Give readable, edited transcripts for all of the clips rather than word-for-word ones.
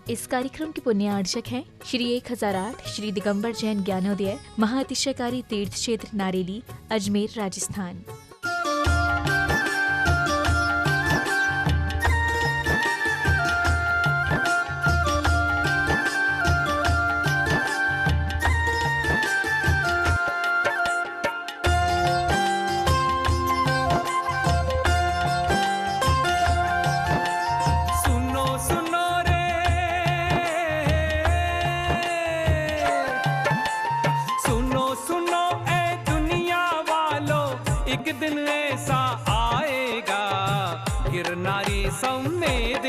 इस कार्यक्रम के पुण्यार्चक हैं श्री 1008 श्री दिगंबर जैन ज्ञानोदय महाअतिशयकारी तीर्थ क्षेत्र नारेली, अजमेर, राजस्थान।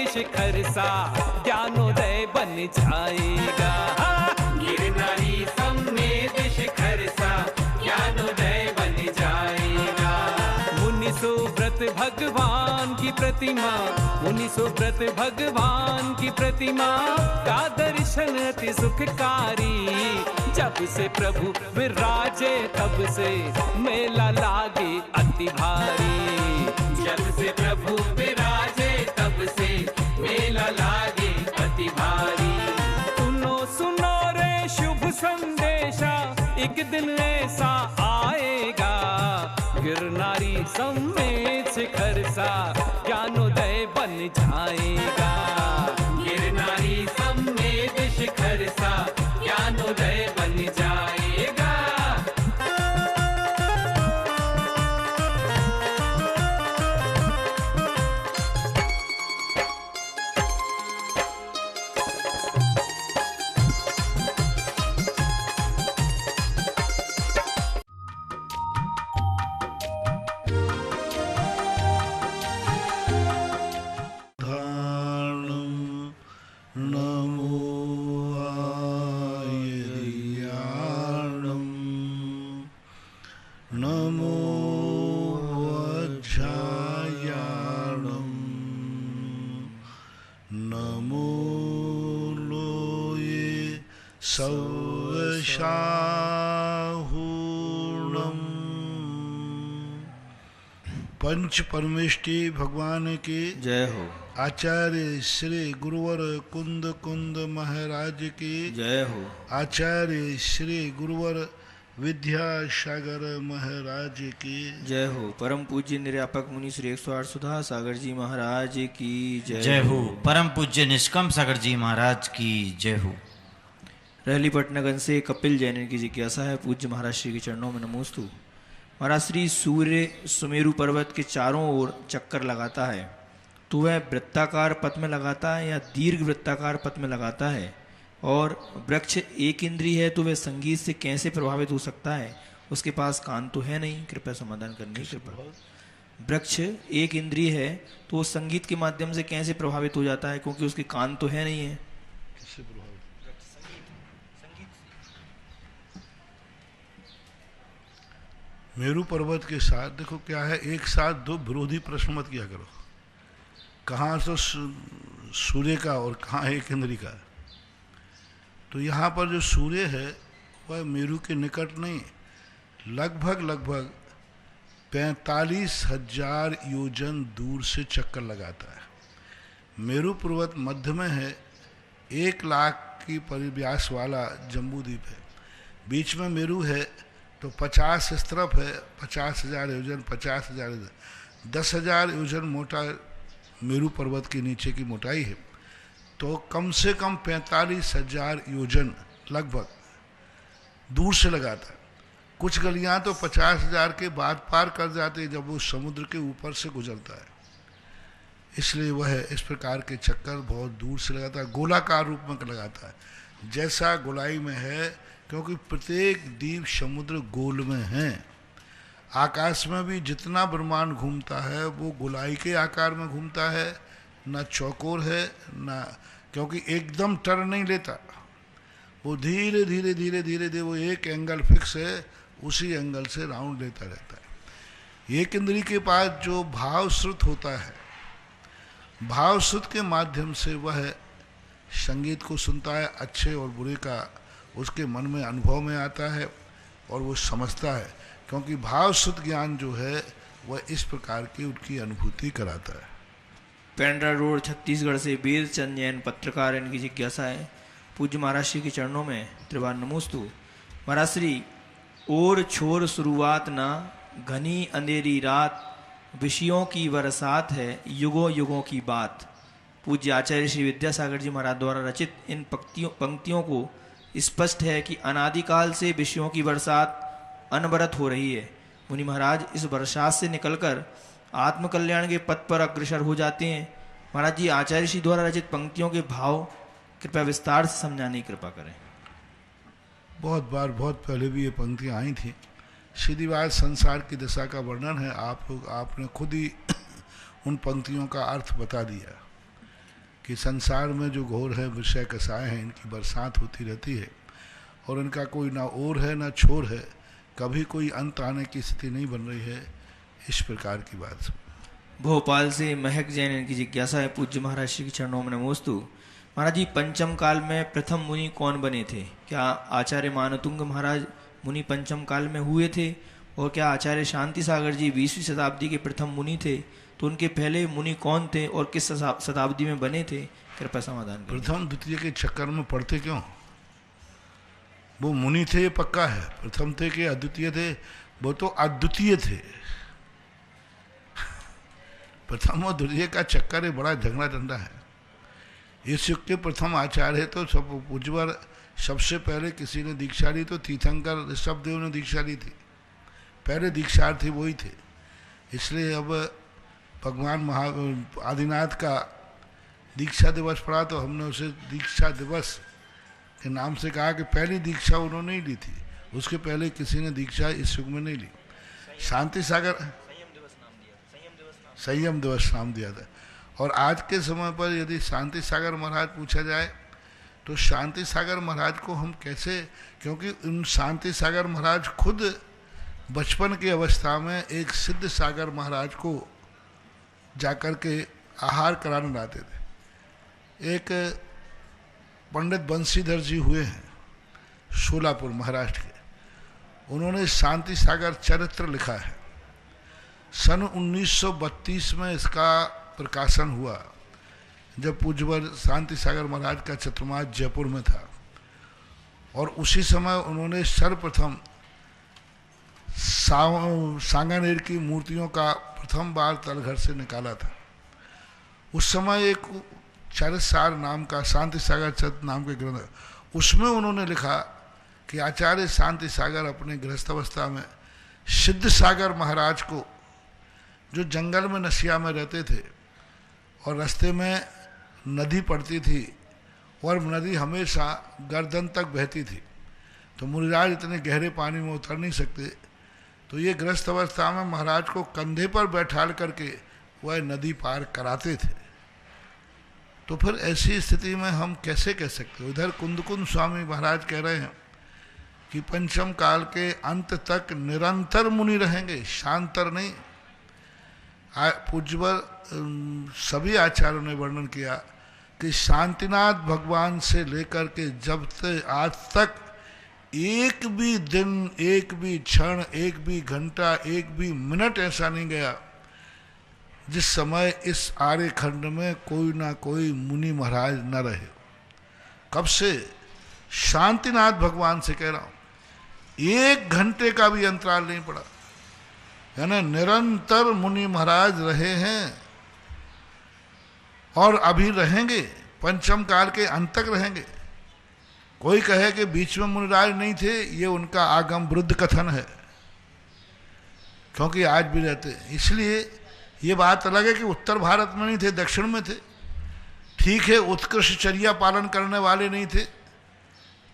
शिखर सा ज्ञानोदय बन जाएगा। गिरनारी समेत शिखर सा ज्ञानोदय बन जाएगा। मुनि सुब्रत भगवान की प्रतिमा, मुनि सुब्रत भगवान की प्रतिमा का दर्शन अति सुखकारी। जब से प्रभु विराजे तब से मेला लागे अति भारी। जब से प्रभु विराजे तब से मेला लागे अति भारी। सुनो सुनो रे शुभ संदेशा, एक दिन ऐसा आएगा। गिरनारी समेत शिखर सा ज्ञानोदय बन जाएगा। गिरनारी समेत शिखर सा ज्ञानोदय बन जाएगा। पंच परमेष्टि भगवान की जय हो। आचार्य श्री गुरुवर कुंद कुंद महाराज की जय हो। आचार्य श्री गुरुवर विद्यासागर महाराज की जय हो। परम पूज्य निर्यापक मुनि श्री 108 सुधा सागर जी महाराज की जय हो। परम पूज्य निष्कम सागर जी महाराज की जय हो। रहली पटनागंज से कपिल जैन की जिज्ञासा है। पूज्य महाराज श्री के चरणों में नमोस्तु। महाराज श्री सूर्य सुमेरु पर्वत के चारों ओर चक्कर लगाता है, तो वह वृत्ताकार पथ में लगाता है या दीर्घ वृत्ताकार पथ में लगाता है? और वृक्ष एक इंद्रिय है, तो वह संगीत से कैसे प्रभावित हो सकता है? उसके पास कान तो है नहीं, कृपया समाधान करने की कृपा। वृक्ष एक इंद्रिय है, तो वो संगीत के माध्यम से कैसे प्रभावित हो जाता है, क्योंकि उसके कान तो है नहीं है। मेरू पर्वत के साथ देखो क्या है, एक साथ दो विरोधी प्रश्न मत किया करो। कहाँ तो सूर्य का और कहाँ एक इंद्री का। तो यहाँ पर जो सूर्य है वह मेरू के निकट नहीं, लगभग 45,000 योजन दूर से चक्कर लगाता है। मेरू पर्वत मध्य में है, 1 लाख की परिव्यास वाला जम्बूद्वीप है। बीच में मेरू है, तो 50 इस तरफ है, 50,000 योजन, 50,000 योजन, 10,000 योजन मोटा मेरू पर्वत के नीचे की मोटाई है। तो कम से कम 45,000 योजन लगभग दूर से लगाता है। कुछ गलियां तो 50,000 के बाद पार कर जाते हैं जब वो समुद्र के ऊपर से गुजरता है। इसलिए वह इस प्रकार के चक्कर बहुत दूर से लगाता है, गोलाकार रूप में लगाता है जैसा गोलाई में है, क्योंकि प्रत्येक द्वीप समुद्र गोल में है। आकाश में भी जितना ब्रह्मांड घूमता है वो गोलाई के आकार में घूमता है, ना चौकोर है ना, क्योंकि एकदम टर्न नहीं लेता, वो धीरे धीरे वो एक एंगल फिक्स है, उसी एंगल से राउंड लेता रहता है। एक इंद्री के पास जो भाव श्रुत होता है, भाव श्रुत के माध्यम से वह संगीत को सुनता है, अच्छे और बुरे का उसके मन में अनुभव में आता है और वो समझता है, क्योंकि भाव शुद्ध ज्ञान जो है वह इस प्रकार की उनकी अनुभूति कराता है। पेंड्रा रोड छत्तीसगढ़ से वेद चंद जैन पत्रकार, इनकी जिज्ञासा है पूज्य महाराज श्री के चरणों में त्रिवार नमोस्तु। महाराज श्री, और छोर शुरुआत ना घनी अंधेरी रात, विषयों की बरसात है युगों युगों की बात। पूज्य आचार्य श्री विद्यासागर जी महाराज द्वारा रचित इन पंक्तियों को स्पष्ट है कि अनादिकाल से विषयों की बरसात अनवरत हो रही है। मुनि महाराज इस बरसात से निकलकर आत्मकल्याण के पथ पर अग्रसर हो जाते हैं। महाराज जी, आचार्य श्री द्वारा रचित पंक्तियों के भाव कृपया विस्तार से समझाने की कृपा करें। बहुत बार, बहुत पहले भी ये पंक्तियाँ आई थी। सीधी बात, संसार की दशा का वर्णन है। आपने खुद ही उन पंक्तियों का अर्थ बता दिया कि संसार में जो घोर है, विषय कसाय हैं, इनकी बरसात होती रहती है और इनका कोई ना ओर है ना छोर है, कभी कोई अंत आने की स्थिति नहीं बन रही है। इस प्रकार की बात। भोपाल से महक जैन, इनकी जिज्ञासा है पूज्य महाराज श्री के चरणों में नमोस्तु। महाराज जी, पंचम काल में प्रथम मुनि कौन बने थे? क्या आचार्य मानतुंग महाराज मुनि पंचम काल में हुए थे? और क्या आचार्य शांति सागर जी 20वीं शताब्दी के प्रथम मुनि थे? तो उनके पहले मुनि कौन थे और किस शताब्दी में बने थे? कृपया समाधान करें। प्रथम द्वितीय के चक्कर में पढ़ते क्यों? वो मुनि थे, ये पक्का है। प्रथम थे कि अद्वितीय थे? वो तो अद्वितीय थे। प्रथम और द्वितीय का चक्कर बड़ा झगड़ा झंडा है। इस युग के प्रथम आचार्य तो सब पूज्यवर, सबसे पहले किसी ने दीक्षा ली तो तीर्थंकर ऋषभदेव ने दीक्षा ली थी। पहले दीक्षार्थी वही थे। इसलिए अब भगवान आदिनाथ का दीक्षा दिवस पड़ा तो हमने उसे दीक्षा दिवस के नाम से कहा कि पहली दीक्षा उन्होंने ही ली थी, उसके पहले किसी ने दीक्षा इस युग में नहीं ली। शांति सागर संयम दिवस नाम दिया था। और आज के समय पर यदि शांति सागर महाराज पूछा जाए तो शांति सागर महाराज को हम कैसे, क्योंकि उन शांति सागर महाराज खुद बचपन की अवस्था में एक सिद्ध सागर महाराज को जाकर के आहार कराने लाते थे। एक पंडित बंशीधर जी हुए हैं सोलापुर महाराष्ट्र के, उन्होंने शांति सागर चरित्र लिखा है। सन 1932 में इसका प्रकाशन हुआ, जब पूज्यवर शांति सागर महाराज का चतुर्मास जयपुर में था। और उसी समय उन्होंने सर्वप्रथम सांगानेर की मूर्तियों का प्रथम बार तलघर से निकाला था। उस समय एक चरितसार नाम का शांति सागर चरित्र नाम के ग्रंथ, उसमें उन्होंने लिखा कि आचार्य शांति सागर अपने गृहस्थावस्था में सिद्ध सागर महाराज को, जो जंगल में नसिया में रहते थे और रास्ते में नदी पड़ती थी और नदी हमेशा गर्दन तक बहती थी, तो मुनिराज इतने गहरे पानी में उतर नहीं सकते, तो ये गृहस्थ अवस्था में महाराज को कंधे पर बैठाल करके वह नदी पार कराते थे। तो फिर ऐसी स्थिति में हम कैसे कह सकते? उधर कुंदकुंद स्वामी महाराज कह रहे हैं कि पंचम काल के अंत तक निरंतर मुनि रहेंगे, शांतर नहीं। पूज्यवर सभी आचार्यों ने वर्णन किया कि शांतिनाथ भगवान से लेकर के जब से आज तक एक भी दिन, एक भी क्षण, एक भी घंटा, एक भी मिनट ऐसा नहीं गया जिस समय इस आर्यखंड में कोई ना कोई मुनि महाराज न रहे। कब से? शांतिनाथ भगवान से कह रहा हूं, एक घंटे का भी अंतराल नहीं पड़ा, यानी निरंतर मुनि महाराज रहे हैं और अभी रहेंगे, पंचम काल के अंत तक रहेंगे। कोई कहे कि बीच में मुनिराज नहीं थे, ये उनका आगम वृद्ध कथन है, क्योंकि आज भी रहते। इसलिए ये बात अलग है कि उत्तर भारत में नहीं थे, दक्षिण में थे। ठीक है, उत्कृष्ट चर्या पालन करने वाले नहीं थे,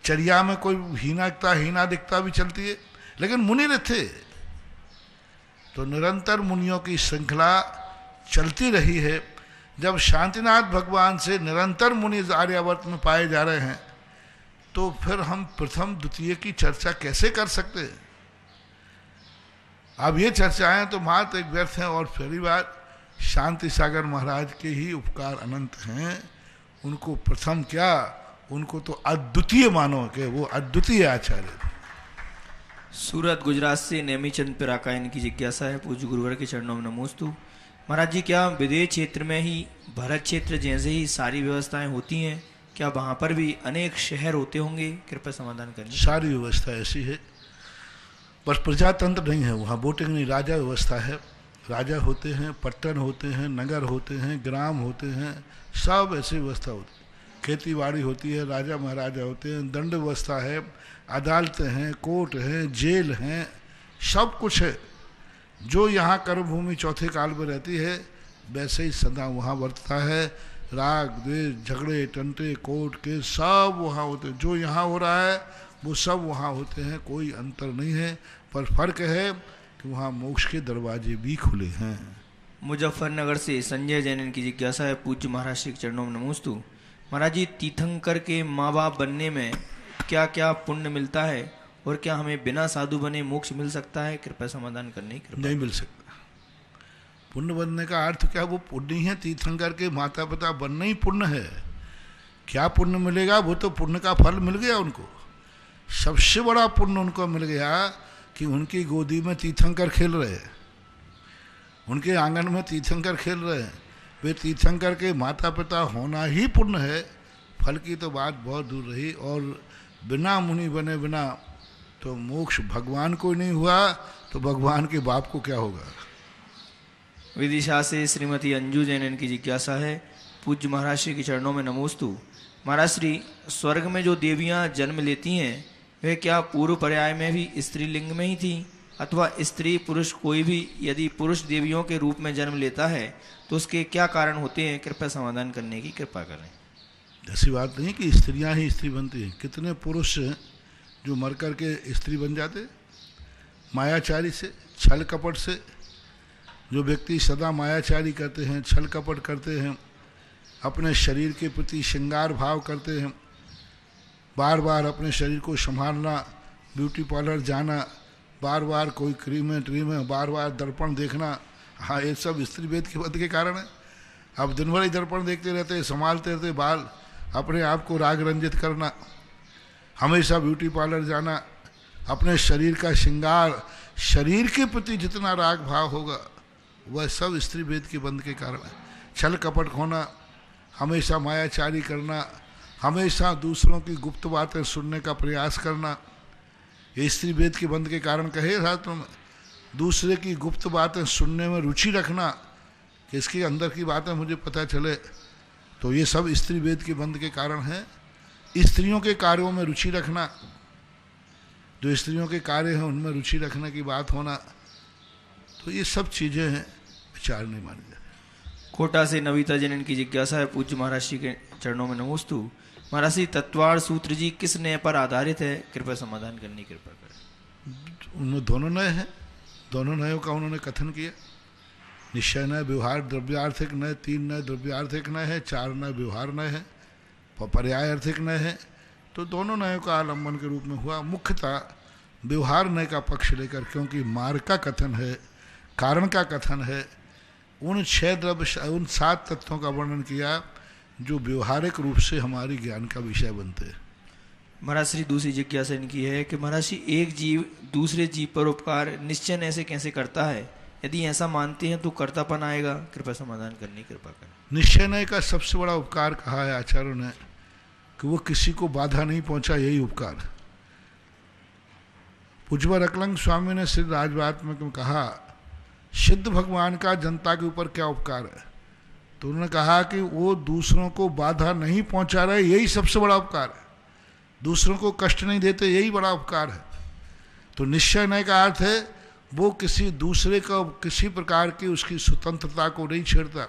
चर्या में कोई हीना दिखता भी चलती है, लेकिन मुनि थे। तो निरंतर मुनियों की श्रृंखला चलती रही है। जब शांतिनाथ भगवान से निरंतर मुनि आर्यावर्त में पाए जा रहे हैं, तो फिर हम प्रथम द्वितीय की चर्चा कैसे कर सकते हैं? अब ये चर्चाएं तो मात्र एक व्यर्थ हैं। और पहली बात, शांति सागर महाराज के ही उपकार अनंत हैं, उनको प्रथम क्या, उनको तो अद्वितीय मानो कि वो अद्वितीय आचार्य। सूरत गुजरात से नेमीचंद पिराका, इनकी जिज्ञासा है पूज्य गुरुवर के चरणों में नमोस्तु। महाराज जी, क्या विदेश क्षेत्र में ही भरत क्षेत्र जैसे ही सारी व्यवस्थाएं होती हैं, क्या वहाँ पर भी अनेक शहर होते होंगे? कृपया समाधान करिए। सारी व्यवस्था ऐसी है, बस प्रजातंत्र नहीं है वहाँ, वोटिंग नहीं, राजा व्यवस्था है। राजा होते हैं, पट्टन होते हैं, नगर होते हैं, ग्राम होते हैं, सब ऐसी व्यवस्था होती है। खेती बाड़ी होती है, राजा महाराजा होते हैं, दंड व्यवस्था है, अदालतें हैं, कोर्ट हैं, जेल हैं, सब कुछ है। जो यहाँ कर्मभूमि चौथे काल में रहती है वैसे ही सदा वहाँ बरतता है। राग द्वेष झगड़े टंटे कोर्ट के सब वहाँ होते हैं। जो यहाँ हो रहा है वो सब वहाँ होते हैं, कोई अंतर नहीं है। पर फर्क है कि वहाँ मोक्ष के दरवाजे भी खुले हैं। मुजफ्फरनगर से संजय जैन की जिज्ञासा है, पूज्य महाराज श्री के चरणों में नमोस्तु। महाराज जी, तीर्थंकर के माँ बाप बनने में क्या क्या पुण्य मिलता है और क्या हमें बिना साधु बने मोक्ष मिल सकता है? कृपया समाधान करने की कृपा। नहीं मिल सकता। पुण्य बनने का अर्थ क्या? वो पुण्य ही है। तीर्थंकर के माता पिता बनना ही पुण्य है। क्या पुण्य मिलेगा? वो तो पुण्य का फल मिल गया उनको। सबसे बड़ा पुण्य उनको मिल गया कि उनकी गोदी में तीर्थंकर खेल रहे हैं, उनके आंगन में तीर्थंकर खेल रहे हैं। वे तीर्थंकर के माता पिता होना ही पुण्य है। फल की तो बात बहुत दूर रही। और बिना मुनि बने बिना तो मोक्ष भगवान को नहीं हुआ तो भगवान के बाप को क्या होगा? विदिशा से श्रीमती अंजू जैन की जिज्ञासा है, पूज्य महाराज श्री के चरणों में नमोस्तु। महाराज श्री, स्वर्ग में जो देवियां जन्म लेती हैं वे क्या पूर्व पर्याय में भी स्त्रीलिंग में ही थी, अथवा स्त्री पुरुष कोई भी यदि पुरुष देवियों के रूप में जन्म लेता है तो उसके क्या कारण होते हैं? कृपया समाधान करने की कृपा करें। ऐसी बात नहीं कि स्त्रियां ही स्त्री बनती हैं। कितने पुरुष जो मर कर के स्त्री बन जाते, मायाचारी से, छल कपट से। जो व्यक्ति सदा मायाचारी करते हैं, छल कपट करते हैं, अपने शरीर के प्रति श्रृंगार भाव करते हैं, बार बार अपने शरीर को संभालना, ब्यूटी पार्लर जाना, बार बार कोई क्रीम है, बार बार दर्पण देखना, हाँ ये सब स्त्री भेद के वध के कारण है। अब दिन भर ही दर्पण देखते रहते, संभालते रहते बाल, अपने आप को राग रंजित करना, हमेशा ब्यूटी पार्लर जाना, अपने शरीर का श्रृंगार, शरीर के प्रति जितना राग भाव होगा वह सब स्त्री भेद के बंध के कारण है। छल कपट होना, हमेशा मायाचारी करना, हमेशा दूसरों की गुप्त बातें सुनने का प्रयास करना, ये स्त्री भेद के बंध के कारण कहे शास्त्रों में। दूसरे की गुप्त बातें सुनने में रुचि रखना कि इसके अंदर की बातें मुझे पता चले, तो ये सब स्त्री भेद के बंध के कारण है। स्त्रियों के कार्यों में रुचि रखना, जो स्त्रियों के कार्य हैं उनमें रुचि रखने की बात होना, तो ये सब चीज़ें हैं, विचार नहीं मानी जाती। कोटा से नविता जैन की जिज्ञासा है, पूज्य महाराज श्री के चरणों में नमोस्तु। महाराज श्री, तत्वार सूत्र जी किस न्याय पर आधारित है? कृपया समाधान करने की कृपा करें। उनमें दोनों न्याय हैं, दोनों न्यायों का उन्होंने कथन किया। निश्चय न्याय, व्यवहार द्रव्यार्थिक न्याय, 3 न्याय द्रव्यार्थिक न्याय है, 4 न्याय व्यवहार न्याय है, पर्याय आर्थिक न्याय है। तो दोनों न्यायों का आलम्बन के रूप में हुआ। मुख्यतः व्यवहार न्याय का पक्ष लेकर, क्योंकि मार्ग का कथन है, कारण का कथन है, उन 6 द्रव्य, उन 7 तत्वों का वर्णन किया जो व्यवहारिक रूप से हमारी ज्ञान का विषय बनते हैं। महाराज श्री, दूसरी जिज्ञासा इनकी है कि महाराज श्री, एक जीव दूसरे जीव पर उपकार निश्चय ऐसे कैसे करता है? यदि ऐसा मानते हैं तो कर्तापन आएगा? कृपया समाधान करने की कृपा करें। निश्चय न्याय का सबसे बड़ा उपकार कहा है आचार्यों ने कि वो किसी को बाधा नहीं पहुंचा, यही उपकार। पूज्यवर अकलंग स्वामी ने श्री राजवात्मक में कहा, सिद्ध भगवान का जनता के ऊपर क्या उपकार है? तो उन्होंने कहा कि वो दूसरों को बाधा नहीं पहुंचा रहे, यही सबसे बड़ा उपकार है। दूसरों को कष्ट नहीं देते, यही बड़ा उपकार है। तो निश्चय न्याय का अर्थ है वो किसी दूसरे को किसी प्रकार की उसकी स्वतंत्रता को नहीं छेड़ता,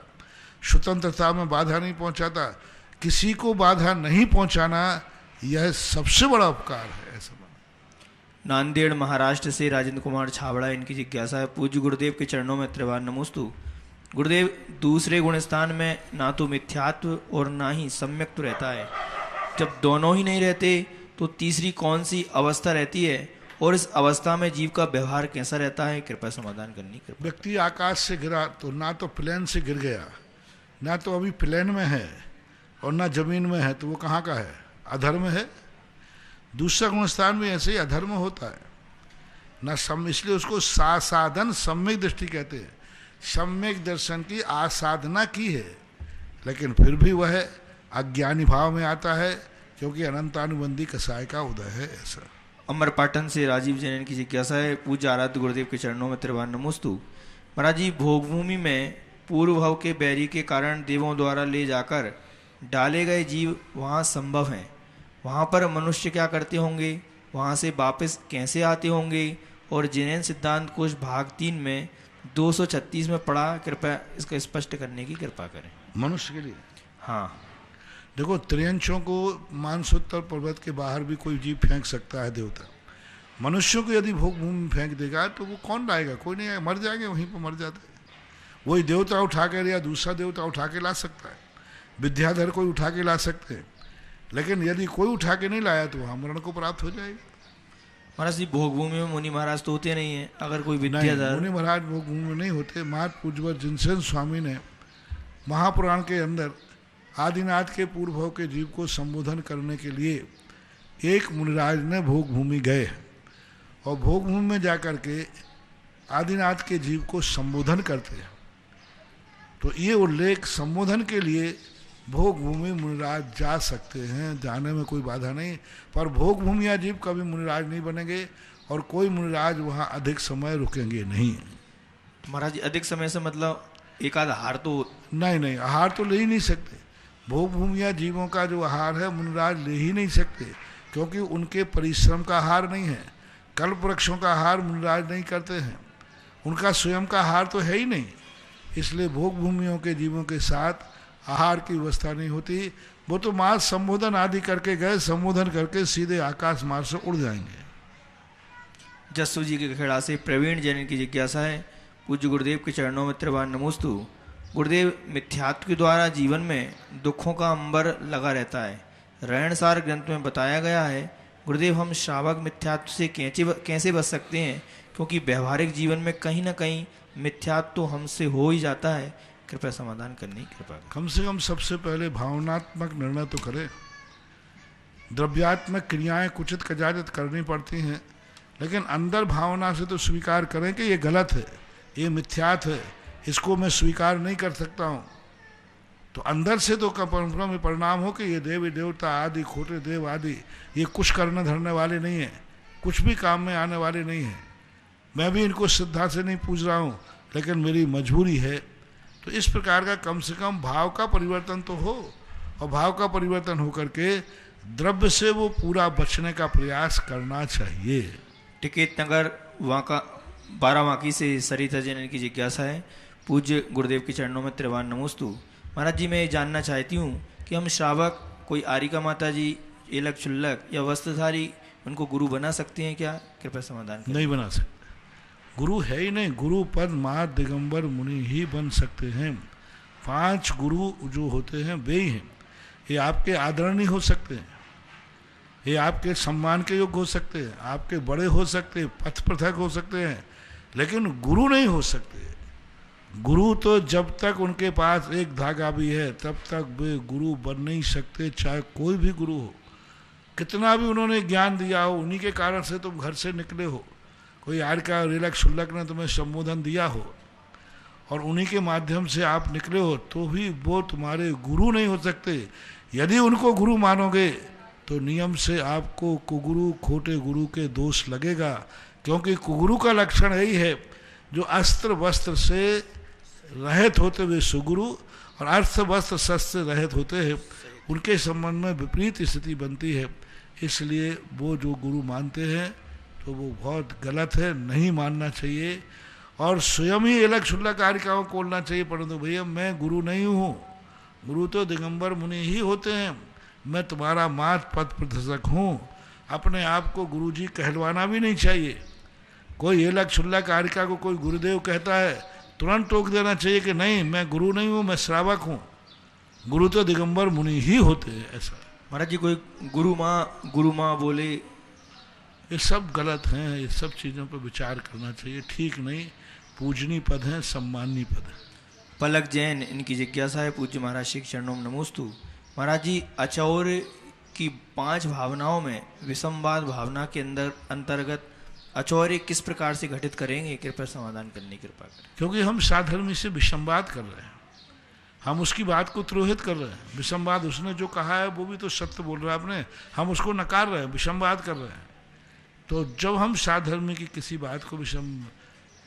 स्वतंत्रता में बाधा नहीं पहुंचाता। किसी को बाधा नहीं पहुंचाना यह सबसे बड़ा उपकार है। ऐसा नांदेड़ महाराष्ट्र से राजेंद्र कुमार छाबड़ा, इनकी जिज्ञासा है, पूज्य गुरुदेव के चरणों में त्रिवार नमोस्तु। गुरुदेव, दूसरे गुण स्थान में ना तो मिथ्यात्व और ना ही सम्यक्त्व रहता है। जब दोनों ही नहीं रहते तो तीसरी कौन सी अवस्था रहती है और इस अवस्था में जीव का व्यवहार कैसा रहता है? कृपया समाधान करनी कृपया। व्यक्ति आकाश से गिरा तो ना तो प्लेन से गिर गया, ना तो अभी प्लेन में है और ना जमीन में है, तो वो कहाँ का है? अधर्म है। दूसरा गुण स्थान में ऐसे ही अधर्म होता है ना, इसलिए उसको साधन सम्यक दृष्टि कहते हैं। सम्यक दर्शन की आसाधना की है, लेकिन फिर भी वह अज्ञानी भाव में आता है, क्योंकि अनंतानुबंधी कसाय का उदय है। ऐसा अमरपाटन से राजीव जैन की जिज्ञासा है। पूज्य आराध्य गुरुदेव के चरणों में त्रिवान नमोस्तु। महाराज जी, भोगभूमि में पूर्व भाव के बैरी के कारण देवों द्वारा ले जाकर डाले गए जीव वहाँ संभव हैं। वहाँ पर मनुष्य क्या करते होंगे, वहाँ से वापस कैसे आते होंगे, और जैन सिद्धांत कोश भाग 3 में 236 में पढ़ा, कृपया इसका स्पष्ट करने की कृपा करें। मनुष्य के लिए हाँ, देखो, त्रियंशों को मानसोत्तर पर्वत के बाहर भी कोई जीव फेंक सकता है देवता। मनुष्यों को यदि भोग भूमि में फेंक देगा तो वो कौन लाएगा? कोई नहीं आएगा, मर जाएंगे, वहीं पर मर जाते हैं। वही देवता उठा कर या दूसरा देवता उठा के ला सकता है, विद्याधर कोई उठा के ला सकते हैं, लेकिन यदि कोई उठा के नहीं लाया तो वहाँ मरण को प्राप्त हो जाएगा। महाराज जी, भोगभूमि में मुनि महाराज तो होते नहीं है। अगर कोई नहीं, विद्याधर मुनि महाराज भोग भूमि में नहीं होते। महत पूज्यवर जिनसेन स्वामी ने महापुराण के अंदर आदिनाथ के पूर्व भाव के जीव को संबोधन करने के लिए एक मुनिराज ने भोग भूमि गए और भोग भूमि में जाकर के आदिनाथ के जीव को संबोधन करते हैं। तो ये उल्लेख संबोधन के लिए भोग भूमि मुनिराज जा सकते हैं, जाने में कोई बाधा नहीं, पर भोग भूमि या जीव कभी मुनिराज नहीं बनेंगे और कोई मुनिराज वहाँ अधिक समय रुकेंगे नहीं। महाराज जी, अधिक समय से मतलब एक आध आहार तो नहीं, आहार तो ले ही नहीं सकते। भोग भूमि या जीवों का जो आहार है मुनिराज ले ही नहीं सकते, क्योंकि उनके परिश्रम का आहार नहीं है। कल्प वृक्षों का आहार मुनिराज नहीं करते हैं, उनका स्वयं का आहार तो है ही नहीं। इसलिए भोग भूमियों के जीवों के साथ आहार की व्यवस्था नहीं होती। वो तो मार्ग संबोधन आदि करके गए, संबोधन करके सीधे आकाश मार्ग से उड़ जाएंगे। जस्सू जी के खेड़ा से प्रवीण जैन की जिज्ञासा है। पूज्य गुरुदेव के चरणों में त्रिवान नमोस्तु। गुरुदेव, मिथ्यात्व के द्वारा जीवन में दुखों का अंबर लगा रहता है। रहणसार ग्रंथ में बताया गया है। गुरुदेव, हम श्रावक मिथ्यात्व से कैसे बच सकते हैं, क्योंकि व्यवहारिक जीवन में कहीं ना कहीं मिथ्यात्व तो हमसे हो ही जाता है। कृपया समाधान करने की कृपा करें। कम से कम सबसे पहले भावनात्मक निर्णय तो करें। द्रव्यात्मक क्रियाएं कुचित कजाचित करनी पड़ती हैं, लेकिन अंदर भावना से तो स्वीकार करें कि ये गलत है, ये मिथ्यात्व है, इसको मैं स्वीकार नहीं कर सकता हूँ। तो अंदर से तो परंपरा में परिणाम हो कि ये देवी देवता आदि खोटे देव आदि ये कुछ करने धरने वाले नहीं हैं, कुछ भी काम में आने वाले नहीं हैं। मैं भी इनको श्रद्धा से नहीं पूज रहा हूँ, लेकिन मेरी मजबूरी है। तो इस प्रकार का कम से कम भाव का परिवर्तन तो हो, और भाव का परिवर्तन हो करके द्रव्य से वो पूरा बचने का प्रयास करना चाहिए। टिकेत नगर वाका 12 वाकी से सरिता जैन की जिज्ञासा है। पूज्य गुरुदेव के चरणों में त्रिवान नमोस्तु। महाराज जी, मैं ये जानना चाहती हूँ कि हम श्रावक कोई आरिका माता जी, एलक चुल्लक या वस्त्रधारी उनको गुरु बना सकते हैं क्या? कृपया समाधान करें। नहीं बना सकते, गुरु है ही नहीं। गुरु पद मात दिगंबर मुनि ही बन सकते हैं। 5 गुरु जो होते हैं वे ही हैं। ये आपके आदरणीय हो सकते हैं, ये आपके सम्मान के योग्य हो सकते हैं, आपके बड़े हो सकते हैं, पथ पृथक हो सकते हैं, लेकिन गुरु नहीं हो सकते। गुरु तो जब तक उनके पास एक धागा भी है तब तक वे गुरु बन नहीं सकते, चाहे कोई भी गुरु हो। कितना भी उन्होंने ज्ञान दिया हो, उन्हीं के कारण से तुम घर से निकले हो। कोई आर्का रेलक शुल्लक ने तुम्हें संबोधन दिया हो और उन्हीं के माध्यम से आप निकले हो, तो भी वो तुम्हारे गुरु नहीं हो सकते। यदि उनको गुरु मानोगे तो नियम से आपको कुगुरु खोटे गुरु के दोष लगेगा, क्योंकि कुगुरु का लक्षण यही है जो अस्त्र वस्त्र से रहित होते हुए सुगुरु और अस्त्र वस्त्र शस्त्र से रहित होते हैं, उनके संबंध में विपरीत स्थिति बनती है। इसलिए वो जो गुरु मानते हैं तो वो बहुत गलत है, नहीं मानना चाहिए और स्वयं ही अलग शुल्लक कारिकाओं को बोलना चाहिए। परंतु भैया मैं गुरु नहीं हूँ, गुरु तो दिगंबर मुनि ही होते हैं, मैं तुम्हारा मात पद प्रदर्शक हूँ। अपने आप को गुरु जी कहलवाना भी नहीं चाहिए। कोई अलग शुल्लक कारिका को कोई गुरुदेव कहता है, तुरंत टोक देना चाहिए कि नहीं, मैं गुरु नहीं हूँ, मैं श्रावक हूँ। गुरु तो दिगंबर मुनि ही होते हैं। ऐसा महाराज जी, कोई गुरु माँ बोले, ये सब गलत हैं। ये सब चीज़ों पर विचार करना चाहिए, ठीक नहीं। पूजनीय पद हैं, सम्माननीय पद है। पलक जैन इनकी जिज्ञासा है। पूज्य महाराज श्री चरणों में नमोस्तु। महाराज जी, अचौर की 5 भावनाओं में विषमवाद भावना के अंतर्गत अचौर्य किस प्रकार से घटित करेंगे, कृपया समाधान करने की कृपा करें। क्योंकि हम साधर्मी से विसंवाद कर रहे हैं, हम उसकी बात को तिरोहित कर रहे हैं। विसंवाद, उसने जो कहा है वो भी तो सत्य बोल रहा है आपने, हम उसको नकार रहे हैं, विसंवाद कर रहे हैं। तो जब हम साधर्मी की किसी बात को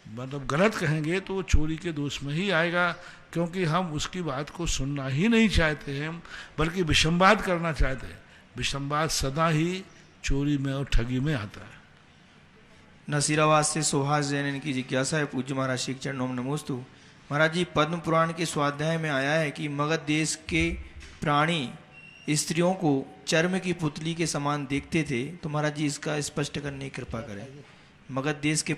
मतलब गलत कहेंगे तो वो चोरी के दोष में ही आएगा, क्योंकि हम उसकी बात को सुनना ही नहीं चाहते हैं, बल्कि विसंवाद करना चाहते हैं। विसंवाद सदा ही चोरी में और ठगी में आता है। नसीराबाद से सुभाष जैन, इनकी जिज्ञासा है, पूज्य महाराज श्री के चरणों में नमोस्तु। महाराज जी, पद्म पुराण के स्वाध्याय में आया है कि मगध देश के प्राणी स्त्रियों को चर्म की पुतली के समान देखते थे, तो महाराज जी इसका स्पष्ट करने की कृपा करें। मगध देश के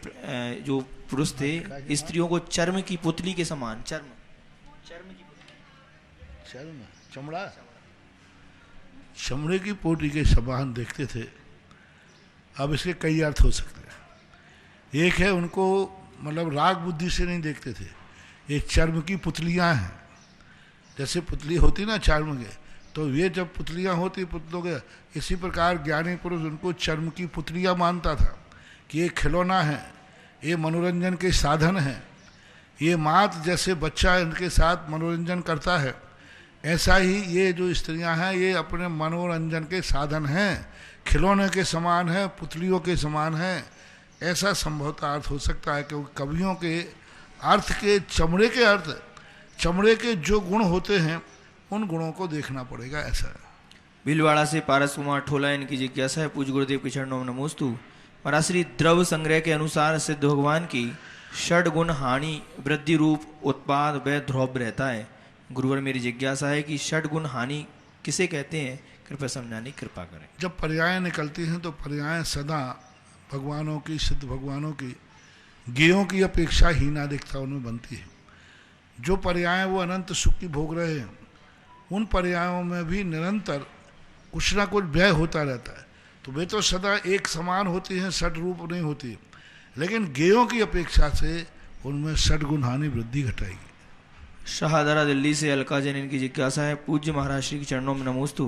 जो पुरुष थे स्त्रियों को चर्म की पुतली के समान, चर्म चमड़ा चमड़े की पोटी के समान देखते थे। अब इसके कई अर्थ हो सकते हैं। एक है, उनको मतलब राग बुद्धि से नहीं देखते थे, ये चर्म की पुतलियां हैं। जैसे पुतली होती ना चर्म के, तो ये जब पुतलियां होती पुतलों के, इसी प्रकार ज्ञानी पुरुष उनको चर्म की पुतलियां मानता था कि ये खिलौना है, ये मनोरंजन के साधन है। ये मात जैसे बच्चा इनके साथ मनोरंजन करता है, ऐसा ही ये जो स्त्रियां हैं ये अपने मनोरंजन के साधन हैं, खिलौने के समान है, पुतलियों के समान है। ऐसा संभवतः अर्थ हो सकता है, क्योंकि कवियों के अर्थ के चमड़े के अर्थ, चमड़े के जो गुण होते हैं उन गुणों को देखना पड़ेगा, ऐसा है। भीलवाड़ा से पारस कुमार ठोला, इनकी जिज्ञासा है, पूज्य गुरुदेव के चरणों में नमोस्तु। महाराज श्री द्रव संग्रह के अनुसार सिद्ध भगवान की षड गुण हानि वृद्धि रूप उत्पाद व ध्रुव रहता है। गुरुवर, मेरी जिज्ञासा है कि षड गुण हानि किसे कहते हैं, कृपया समझाने की कृपा करें। जब पर्याय निकलती हैं तो पर्याय सदा भगवानों की, सिद्ध भगवानों की, ज्ञेयों की अपेक्षा हीनाधिकता उनमें बनती है। जो पर्याय वो अनंत सुख की भोग रहे हैं, उन पर्यायों में भी निरंतर कुछ ना कुछ व्यय होता रहता है। तो वे तो सदा एक समान होती हैं, षड रूप नहीं होती, लेकिन ज्ञेयों की अपेक्षा से उनमें षड गुण हानि वृद्धि घटाएगी। शाहदरा दिल्ली से अलका जैन, इनकी जिज्ञासा है, पूज्य महाराज श्री के चरणों में नमोस्तु।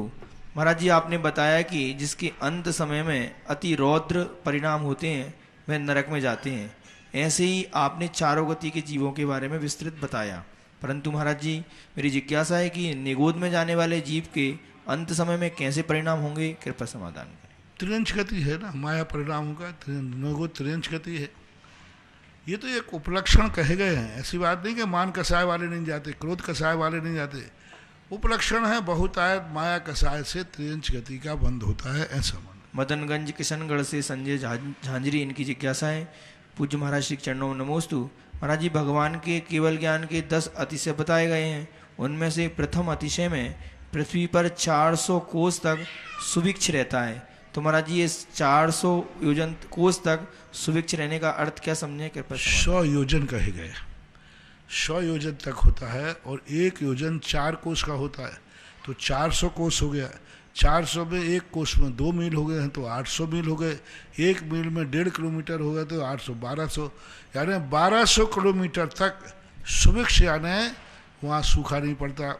महाराज जी, आपने बताया कि जिसके अंत समय में अति रौद्र परिणाम होते हैं वह नरक में जाते हैं। ऐसे ही आपने चारों गति के जीवों के बारे में विस्तृत बताया, परंतु महाराज जी मेरी जिज्ञासा है कि निगोद में जाने वाले जीव के अंत समय में कैसे परिणाम होंगे, कृपया समाधान करें। त्रियंश गति है ना, माया परिणाम होगा, निगोद त्रियंश गति है। ये तो एक उपलक्षण कहे गए हैं, ऐसी बात नहीं कि मान कसाय वाले नहीं जाते, क्रोध कसाय वाले नहीं जाते। उपलक्षण है, बहुतायत माया कसाय से त्रियंश गति का बंध होता है, ऐसा मान। मदनगंज किशनगढ़ से संजय झांझरी, इनकी जिज्ञासा है, पूज्य महाराज श्री के चरणों में नमोस्तु। महाराज जी, भगवान के केवल ज्ञान के 10 अतिशय बताए गए हैं। उनमें से प्रथम अतिशय में पृथ्वी पर 400 कोस तक सुभिक्ष रहता है। तो महाराज जी, ये 400 योजन कोस तक सुभिक्ष रहने का अर्थ क्या समझे, कृपया। 100 योजन कहे गए, 100 योजन तक होता है, और 1 योजन 4 कोस का होता है, तो 400 कोस हो गया। 400 में 1 कोस में 2 मील हो गए हैं तो 800 मील हो गए। 1 मील में 1.5 किलोमीटर हो गए तो 800, 1200, यानी 1200 किलोमीटर तक सुभिक्ष, यानी वहाँ सूखा नहीं पड़ता,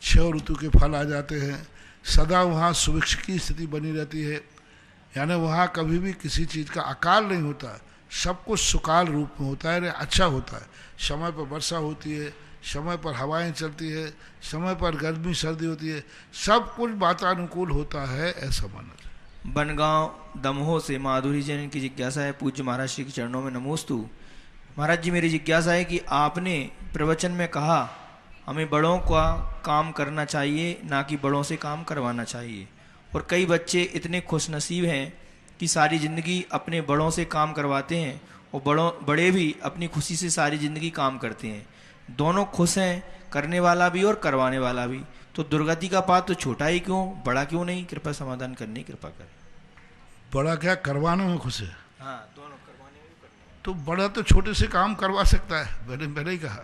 6 ऋतु के फल आ जाते हैं, सदा वहाँ सुभिक्ष की स्थिति बनी रहती है, यानी वहाँ कभी भी किसी चीज़ का अकाल नहीं होता, सब कुछ सुकाल रूप में होता है, अच्छा होता है। समय पर वर्षा होती है, समय पर हवाएं चलती है, समय पर गर्मी सर्दी होती है, सब कुछ वातानुकूल होता है, ऐसा माना जाए। बनगांव दमोह से माधुरी जैन की जिज्ञासा है, पूज्य महाराज श्री के चरणों में नमोस्तु। महाराज जी, मेरी जिज्ञासा है कि आपने प्रवचन में कहा हमें बड़ों का काम करना चाहिए, ना कि बड़ों से काम करवाना चाहिए, और कई बच्चे इतने खुशनसीब हैं कि सारी ज़िंदगी अपने बड़ों से काम करवाते हैं, और बड़े भी अपनी खुशी से सारी ज़िंदगी काम करते हैं। दोनों खुश हैं, करने वाला भी और करवाने वाला भी। तो दुर्गति का पात तो छोटा ही क्यों, बड़ा क्यों नहीं, कृपया समाधान करने की कृपा करें। बड़ा क्या करवाने में खुश है? हाँ, दोनों करवाने में करने। तो बड़ा तो छोटे से काम करवा सकता है, मैंने पहले ही कहा।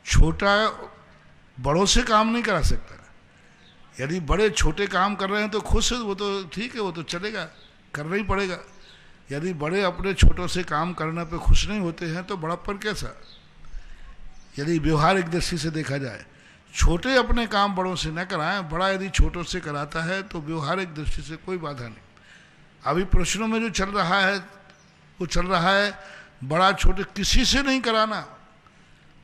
छोटा बड़ों से काम नहीं करा सकता। यदि बड़े छोटे काम कर रहे हैं तो खुश है, वो तो ठीक है, वो तो चलेगा, करना ही पड़ेगा। यदि बड़े अपने छोटों से काम करने पे खुश नहीं होते हैं तो बड़प्पन कैसा? यदि व्यवहारिक दृष्टि से देखा जाए, छोटे अपने काम बड़ों से न कराएं, बड़ा यदि छोटों से कराता है तो व्यवहारिक दृष्टि से कोई बाधा नहीं। अभी प्रश्नों में जो चल रहा है वो चल रहा है बड़ा छोटे किसी से नहीं कराना,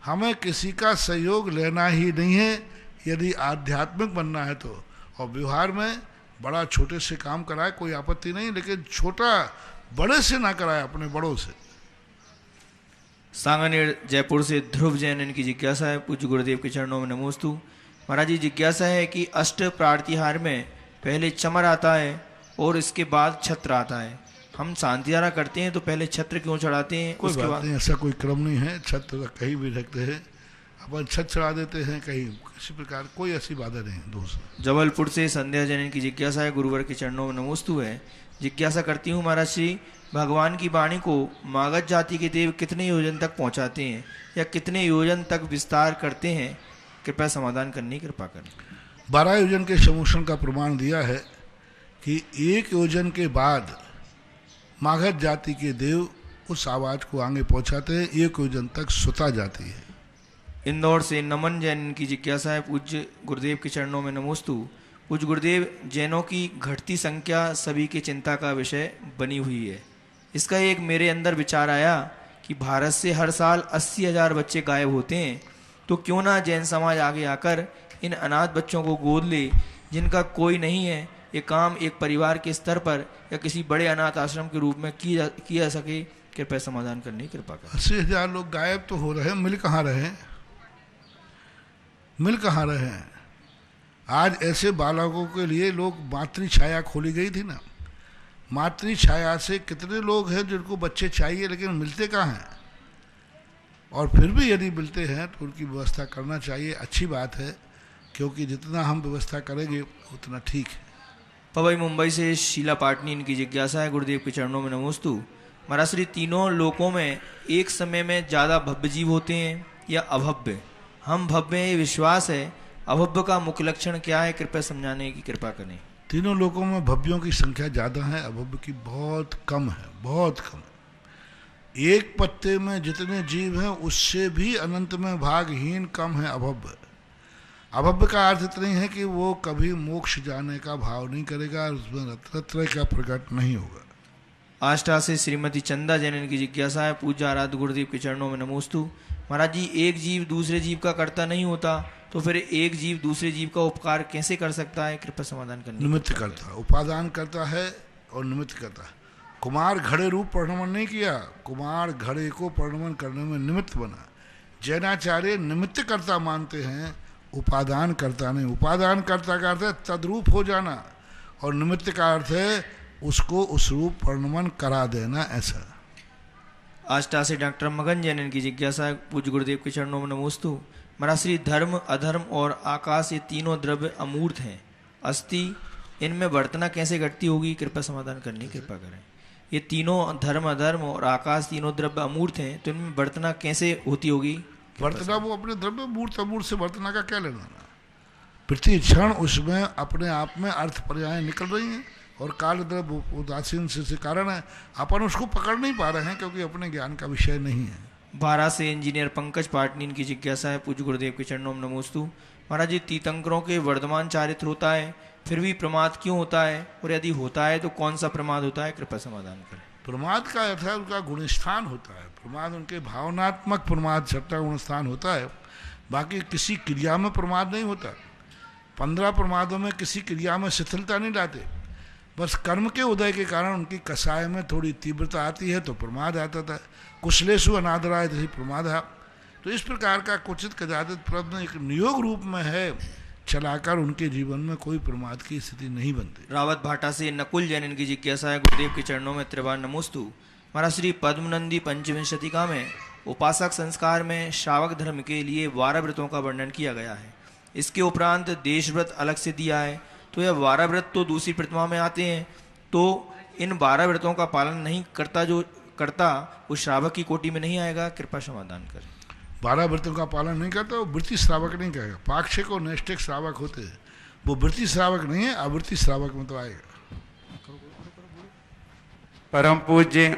हमें किसी का सहयोग लेना ही नहीं है यदि आध्यात्मिक बनना है तो। और व्यवहार में बड़ा छोटे से काम कराए कोई आपत्ति नहीं, लेकिन छोटा बड़े से ना कराए, अपने बड़ों से। सांगानेर जयपुर से ध्रुव जैन, इनकी जिज्ञासा है, पूज्य गुरुदेव के चरणों में नमोस्तु। महाराज जी जिज्ञासा है कि अष्ट प्रातिहार में पहले चमर आता है और इसके बाद छत्र आता है। हम शांतियारा करते हैं तो पहले छत्र क्यों चढ़ाते हैं? कोई उसके बात बाद नहीं, ऐसा कोई क्रम नहीं है। छत्र कहीं भी रखते हैं, अपन छत चढ़ा देते हैं कहीं, किसी प्रकार कोई ऐसी बाधा नहीं है दोस्त। जबलपुर से संध्या जैन, इनकी जिज्ञासा है, गुरुवर के चरणों में नमोस्तु है। जिज्ञासा करती हूँ महाराज श्री, भगवान की वाणी को मागध जाति के देव कितने योजन तक पहुँचाते हैं या कितने योजन तक विस्तार करते हैं? कृपया समाधान करने की कृपा करें। 12 योजन के समोषण का प्रमाण दिया है कि 1 योजन के बाद मागध जाति के देव उस आवाज को आगे पहुंचाते हैं, 1 योजन तक सुता जाती है। इंदौर से नमन जैन की जिज्ञासा है, पूज्य गुरुदेव के चरणों में नमोस्तु। पूज्य गुरुदेव, जैनों की घटती संख्या सभी की चिंता का विषय बनी हुई है। इसका एक मेरे अंदर विचार आया कि भारत से हर साल 80,000 बच्चे गायब होते हैं, तो क्यों ना जैन समाज आगे आकर इन अनाथ बच्चों को गोद ले जिनका कोई नहीं है। ये काम एक परिवार के स्तर पर या किसी बड़े अनाथ आश्रम के रूप में किया जा सके। कृपया समाधान करने की कृपा करें। 80,000 लोग गायब तो हो रहे हैं, मिल कहाँ रहे हैं? मिल कहाँ रहे हैं? आज ऐसे बालकों के लिए लोग मातृ छाया खोली गई थी ना, मातृ छाया से कितने लोग हैं जिनको बच्चे चाहिए लेकिन मिलते कहाँ हैं। और फिर भी यदि मिलते हैं तो उनकी व्यवस्था करना चाहिए, अच्छी बात है, क्योंकि जितना हम व्यवस्था करेंगे उतना ठीक है। पवई मुंबई से शीला पाटनी, इनकी जिज्ञासा है, गुरुदेव के चरणों में नमोस्तु। महाराज श्री, तीनों लोकों में एक समय में ज़्यादा भव्य जीव होते हैं या अभव्य? हम भव्य हैं ये विश्वास है, अभव्य का मुख्य लक्षण क्या है? कृपया समझाने की कृपा करें। तीनों लोकों में भव्यों की संख्या ज़्यादा है, अभव्य की बहुत कम है, बहुत कम है। एक पत्ते में जितने जीव हैं उससे भी अनंत में भागहीन कम है अभव्य। अभव्य का अर्थ इतना ही है कि वो कभी मोक्ष जाने का भाव नहीं करेगा, उसमें रत्नत्रय का प्रकट नहीं होगा। आष्टा से श्रीमती चंदा जैन, इनकी जिज्ञासा है, पूज्य आराध्य गुरुदेव के चरणों में नमोस्तु। महाराज जी, एक जीव दूसरे जीव का कर्ता नहीं होता, तो फिर एक जीव दूसरे जीव का उपकार कैसे कर सकता है? कृपया समाधान करने। निमित्त करता, उपादान करता है और निमित्त करता है। कुमार घड़े रूप परिणमन नहीं किया, कुमार घड़े को परिणमन करने में निमित्त बना। जैनाचार्य निमित्त करता मानते हैं, उपादान करता नहीं। उपादान करता का अर्थ है तद्रूप हो जाना, और निमित्त का अर्थ है उसको उस रूप परिणमन करा देना, ऐसा। आष्टा से डॉक्टर मगन जैन, इनकी जिज्ञासा है, पूज्य गुरुदेव के चरणों में नमोस्तु। महाराज श्री, धर्म, अधर्म और आकाश ये तीनों द्रव्य अमूर्त हैं, अस्थि, इनमें वर्तना कैसे घटती होगी? कृपया समाधान करने की कृपा करें। ये तीनों धर्म, अधर्म और आकाश तीनों द्रव्य अमूर्त हैं, तो इनमें वर्तना कैसे होती होगी? वर्तना वो अपने द्रव्य मूर्त अमूर्त से वर्तना का क्या लेना? प्रति क्षण उसमें अपने आप में अर्थ पर्याय निकल रही हैं, और काल द्रव्य उदासीन से कारण है, अपन उसको पकड़ नहीं पा रहे हैं क्योंकि अपने ज्ञान का विषय नहीं है। 12 से इंजीनियर पंकज पाटनी, इनकी जिज्ञासा है, पूज्य गुरुदेव के चरणों में नमोस्तु। महाराज जी, तीर्थंकरों के वर्धमान चारित्र होता है, फिर भी प्रमाद क्यों होता है, और यदि होता है तो कौन सा प्रमाद होता है? कृपया समाधान करें। प्रमाद का अर्थ है उनका गुणस्थान होता है। प्रमाद उनके भावनात्मक प्रमाद, छठा गुणस्थान होता है, बाकी किसी क्रिया में प्रमाद नहीं होता। 15 प्रमादों में किसी क्रिया में शिथिलता नहीं लाते, बस कर्म के उदय के कारण उनकी कसाय में थोड़ी तीव्रता आती है तो प्रमाद आता था। कुशलेशु अनादराय तभी प्रमाद है। तो इस प्रकार का कुचित कदाचित प्रश्न एक नियोग रूप में है, चलाकर उनके जीवन में कोई प्रमाद की स्थिति नहीं बनती। रावत भाटा से नकुल जैन, इनकी जिज्ञासा है, गुरुदेव के चरणों में त्रिवार नमोस्तु। महाराज श्री, पद्मनंदी पंचविंशतिका में उपासक संस्कार में श्रावक धर्म के लिए 12 व्रतों का वर्णन किया गया है। इसके उपरांत देश व्रत अलग से दिया है, तो यह 12 व्रत तो दूसरी प्रतिमा में आते हैं, तो इन 12 व्रतों का पालन नहीं करता जो करता वो श्रावक की कोटि में नहीं आएगा? कृपया समाधान करें। 12 व्रतों का पालन नहीं करता वो वृत्ति श्रावक नहीं कहेगा। पाक्षिक और नैष्ठिक श्रावक होते हैं, वो वृत्ति श्रावक नहीं है, आवृत्ति श्रावक में तो आएगा। परम पूज्य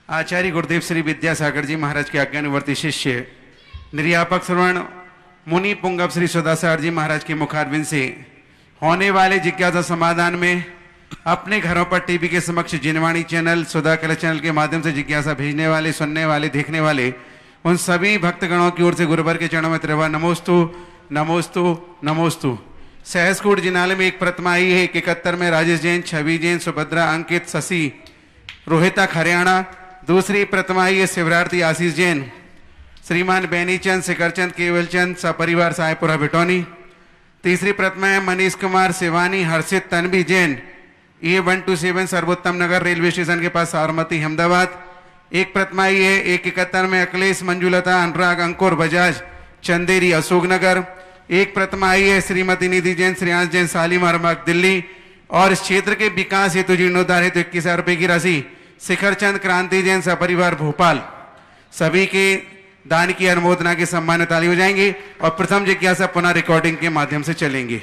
आचार्य गुरुदेव श्री विद्यासागर जी महाराज के आज्ञानुवर्ती शिष्य निर्यापक श्रवण मुनि पुंगव श्री सुदासार जी महाराज के मुखारविंद से होने वाले जिज्ञासा समाधान में अपने घरों पर टीवी के समक्ष जिनवाणी चैनल, सुधा कलश चैनल के माध्यम से जिज्ञासा भेजने वाले, सुनने वाले, देखने वाले उन सभी भक्तगणों की ओर से गुरुवर के चरणों में त्रिभा नमोस्तु नमोस्तु नमोस्तु। सहसकूट जिनालय में एक प्रतिमा आई है। 71 में राजेश जैन, छवि जैन, सुभद्रा, अंकित, शशि, रोहितक हरियाणा। दूसरी प्रतिमा आई है शिवरार्थी आशीष जैन, श्रीमान बैनीचंद, शिखरचंद, केवलचंद सपरिवार साहेबपुरा बिटौनी। तीसरी प्रतिमा है मनीष कुमार, शिवानी, हर्षित, तन्वी जैन, A127 सर्वोत्तम नगर रेलवे स्टेशन के पास साबरमती अहमदाबाद। एक प्रतिमा आई है 71 में अखिलेश, मंजुलता, अनुराग, अंकुर, बजाज, चंदेरी, अशोकनगर। एक प्रतिमा आई है श्रीमती निधि जैन, श्रेयांश जैन, शालीमार बाग, दिल्ली। और इस क्षेत्र के विकास हेतु जीर्णोद्धार हेतु 21,000 रुपए की राशि शिखरचंद, क्रांति जैन सपरिवार भोपाल। सभी के दान की अनुमोदना के सम्मान में ताली हो जाएंगे और प्रथम जिज्ञासा पुनः रिकॉर्डिंग के माध्यम से चलेंगे।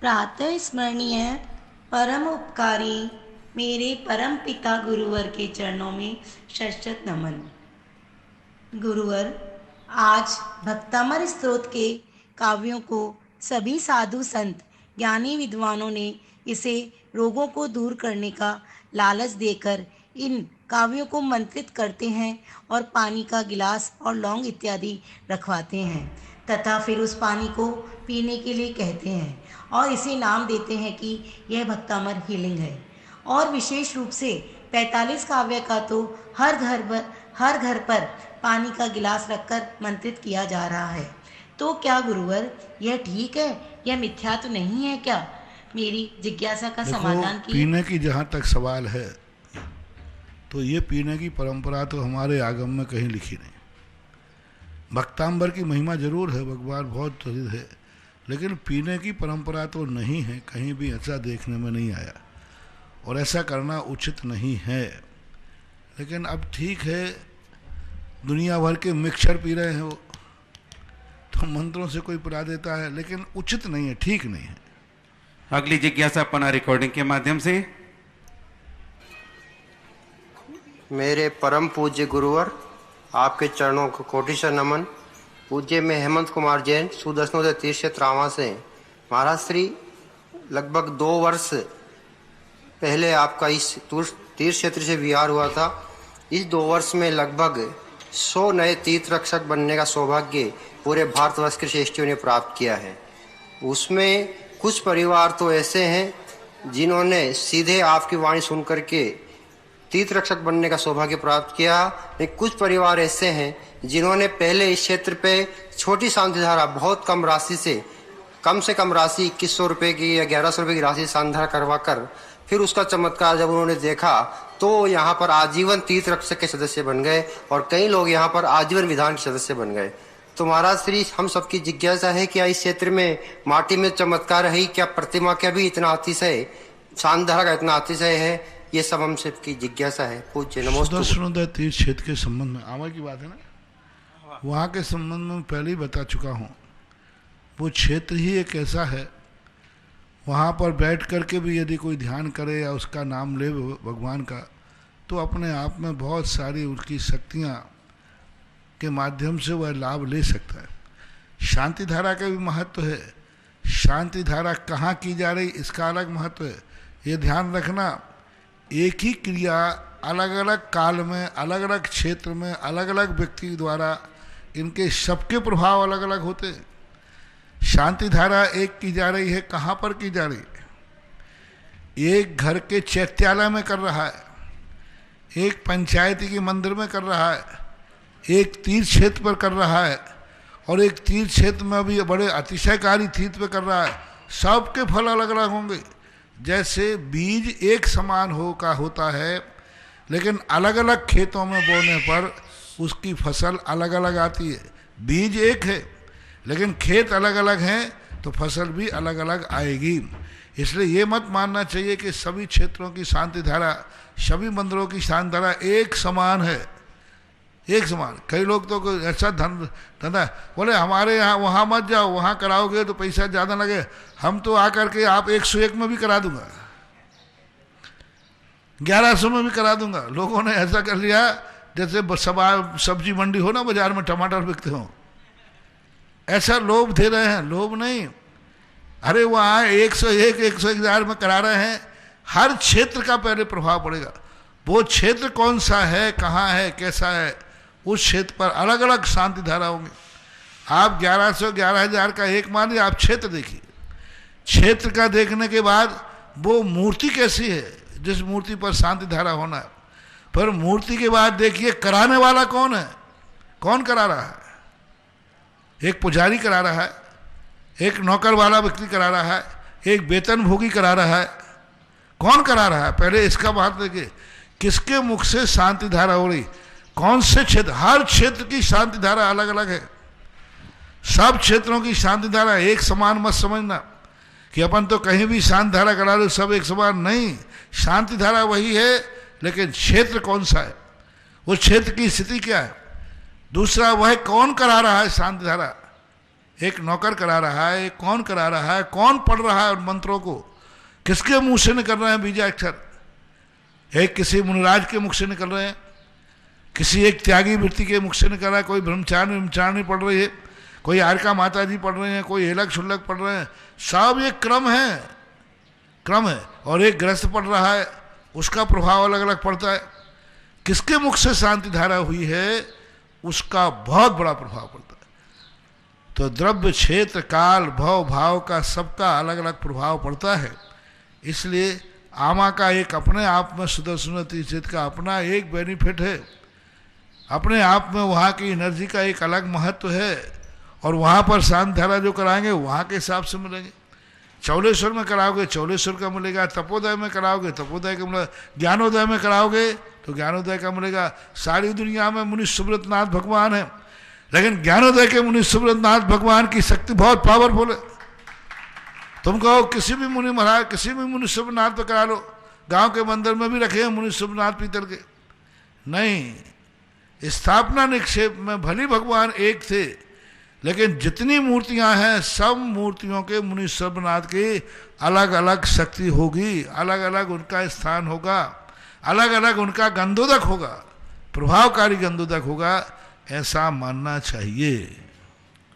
प्रातः स्मरणीय परम उपकारी मेरे परम पिता गुरुवर के चरणों में शत नमन। गुरुवर, आज भक्तामर स्तोत्र के काव्यों को सभी साधु संत ज्ञानी विद्वानों ने इसे रोगों को दूर करने का लालच देकर इन काव्यों को मंत्रित करते हैं और पानी का गिलास और लौंग इत्यादि रखवाते हैं तथा फिर उस पानी को पीने के लिए कहते हैं और इसे नाम देते हैं कि यह भक्तामर हीलिंग है। और विशेष रूप से 45 काव्य का तो हर घर पर पानी का गिलास रखकर मंत्रित किया जा रहा है। तो क्या गुरुवर यह ठीक है, यह मिथ्या तो नहीं है क्या? मेरी जिज्ञासा का समाधान की। पीने की जहाँ तक सवाल है तो ये पीने की परंपरा तो हमारे आगम में कहीं लिखी नहीं। भक्तांबर की महिमा जरूर है, भगवान बहुत प्रसिद्ध है, लेकिन पीने की परंपरा तो नहीं है, कहीं भी ऐसा देखने में नहीं आया और ऐसा करना उचित नहीं है। लेकिन अब ठीक है, दुनिया भर के मिक्सचर पी रहे हैं वो, तो मंत्रों से कोई पिला देता है, लेकिन उचित नहीं है, ठीक नहीं है। अगली जिज्ञासा पुनः रिकॉर्डिंग के माध्यम से। मेरे परम पूज्य गुरुवर, आपके चरणों को कोटिशा नमन। पूज्य में हेमंत कुमार जैन, सुदर्शनोदय तीर्थ क्षेत्र आवास से। महाराज श्री, लगभग 2 वर्ष पहले आपका इस तीर्थ क्षेत्र से विहार हुआ था। इस 2 वर्ष में लगभग 100 नए तीर्थ रक्षक बनने का सौभाग्य पूरे भारतवर्ष के श्रेष्ठियों ने प्राप्त किया है। उसमें कुछ परिवार तो ऐसे हैं जिन्होंने सीधे आपकी वाणी सुन करके तीर्थ रक्षक बनने का सौभाग्य प्राप्त किया। कुछ परिवार ऐसे हैं जिन्होंने पहले इस क्षेत्र पे छोटी शांतिधारा बहुत कम राशि से कम राशि 2100 रुपये की या 1100 रुपये की राशि शांतिधारा करवा कर फिर उसका चमत्कार जब उन्होंने देखा तो यहाँ पर आजीवन तीर्थ रक्षक के सदस्य बन गए और कई लोग यहाँ पर आजीवन विधान के सदस्य बन गए। तो महाराज श्री, हम सबकी जिज्ञासा है क्या इस क्षेत्र में माटी में चमत्कार है, क्या प्रतिमा का भी इतना अतिशय, शानधारा का इतना अतिशय है? ये सब हम सबकी जिज्ञासा है। पूज्य नमोस्तु। सुदर्शनोदय तीर्थ क्षेत्र के संबंध में आवा की बात है ना, वहाँ के संबंध में पहले ही बता चुका हूँ। वो क्षेत्र ही एक ऐसा है, वहाँ पर बैठ करके भी यदि कोई ध्यान करे या उसका नाम ले भगवान का, तो अपने आप में बहुत सारी उनकी शक्तियाँ के माध्यम से वह लाभ ले सकता है। शांति धारा का भी महत्व है। शांति धारा कहाँ की जा रही, इसका अलग महत्व है। ये ध्यान रखना, एक ही क्रिया अलग अलग काल में, अलग अलग क्षेत्र में, अलग अलग व्यक्ति द्वारा इनके सबके प्रभाव अलग अलग होते हैं। शांति धारा एक की जा रही है, कहाँ पर की जा रही है? एक घर के चैत्यालय में कर रहा है, एक पंचायती के मंदिर में कर रहा है, एक तीर्थ क्षेत्र पर कर रहा है और एक तीर्थ क्षेत्र में भी बड़े अतिशयकारी तीर्थ पे कर रहा है। सबके फल अलग अलग होंगे। जैसे बीज एक समान होता है, लेकिन अलग अलग खेतों में बोने पर उसकी फसल अलग अलग आती है। बीज एक है लेकिन खेत अलग अलग हैं, तो फसल भी अलग अलग आएगी। इसलिए ये मत मानना चाहिए कि सभी क्षेत्रों की शांति धारा, सभी मंदिरों की शांति धारा एक समान है, एक समान। कई लोग तो ऐसा धंधा बोले हमारे यहाँ वहाँ मत जाओ, वहाँ कराओगे तो पैसा ज़्यादा लगे, हम तो आकर के आप 101 में भी करा दूंगा, 1100 में भी करा दूंगा। लोगों ने ऐसा कर लिया जैसे सब्जी मंडी हो ना, बाजार में टमाटर बिकते हो, ऐसा लोभ दे रहे हैं। लोभ नहीं, अरे वहाँ 101, 101 में करा रहे हैं, हर क्षेत्र का पहले प्रभाव पड़ेगा। वो क्षेत्र कौन सा है, कहाँ है, कैसा है, उस क्षेत्र पर अलग अलग शांति धारा होंगी। आप 1100, 11,000 का एक मानिए, आप क्षेत्र देखिए, क्षेत्र का देखने के बाद वो मूर्ति कैसी है जिस मूर्ति पर शांति धारा होना है, पर मूर्ति के बाद देखिए कराने वाला कौन है, कौन करा रहा है। एक पुजारी करा रहा है, एक नौकर वाला व्यक्ति करा रहा है, एक वेतन भोगी करा रहा है, कौन करा रहा है? पहले इसका बात देखिए, किसके मुख से शांति धारा हो रही, कौन से क्षेत्र, हर क्षेत्र की शांति धारा अलग अलग है। सब क्षेत्रों की शांति धारा एक समान मत समझना कि अपन तो कहीं भी शांति धारा करा लो सब एक समान, नहीं। शांति धारा वही है, लेकिन क्षेत्र कौन सा है, उस क्षेत्र की स्थिति क्या है। दूसरा वह कौन करा रहा है शांति धारा, एक नौकर करा रहा है, एक कौन करा रहा है, कौन पढ़ रहा है उन मंत्रों को, किसके मुंह से निकल रहे हैं बीजाक्षर। एक किसी मुनिराज के मुख से निकल रहे हैं, किसी एक त्यागी वृत्ति के मुख से निकल रहा है, कोई ब्रह्मचारिणी पढ़ रही है, कोई आरका माता जी पढ़ रहे हैं, कोई हेलक शुल्लक पढ़ रहे हैं। सब एक क्रम है। और एक ग्रस्त पढ़ रहा है, उसका प्रभाव अलग अलग पड़ता है। किसके मुख से शांति धारा हुई है उसका बहुत बड़ा प्रभाव पड़ता है। तो द्रव्य, क्षेत्र, काल, भव, भाव का सबका अलग अलग प्रभाव पड़ता है। इसलिए आमा का एक अपने आप में सुदर्शन तीर्थ का अपना एक बेनिफिट है, अपने आप में वहाँ की एनर्जी का एक अलग महत्व है। और वहाँ पर शांति धारा जो कराएंगे वहाँ के हिसाब से मिलेंगे। चौलेश्वर में कराओगे चौलेश्वर का मिलेगा, तपोदय में कराओगे तपोदय का मिलेगा, ज्ञानोदय में कराओगे तो ज्ञानोदय का मिलेगा। सारी दुनिया में मुनि सुब्रतनाथ भगवान है, लेकिन ज्ञानोदय के मुनि सुब्रतनाथ भगवान की शक्ति बहुत पावरफुल है। तुम कहो किसी भी मुनि महाराज, किसी भी मुनि सुब्रतनाथ पे करा लो, गांव के मंदिर में भी रखे हैं मुनि सुब्रतनाथ पीतल के, नहीं। स्थापना निक्षेप में भली भगवान एक थे, लेकिन जितनी मूर्तियां हैं सब मूर्तियों के मुनि सुब्रतनाथ की अलग अलग शक्ति होगी, अलग अलग उनका स्थान होगा, अलग अलग उनका गंधोदक होगा, प्रभावकारी गंधोदक होगा, ऐसा मानना चाहिए।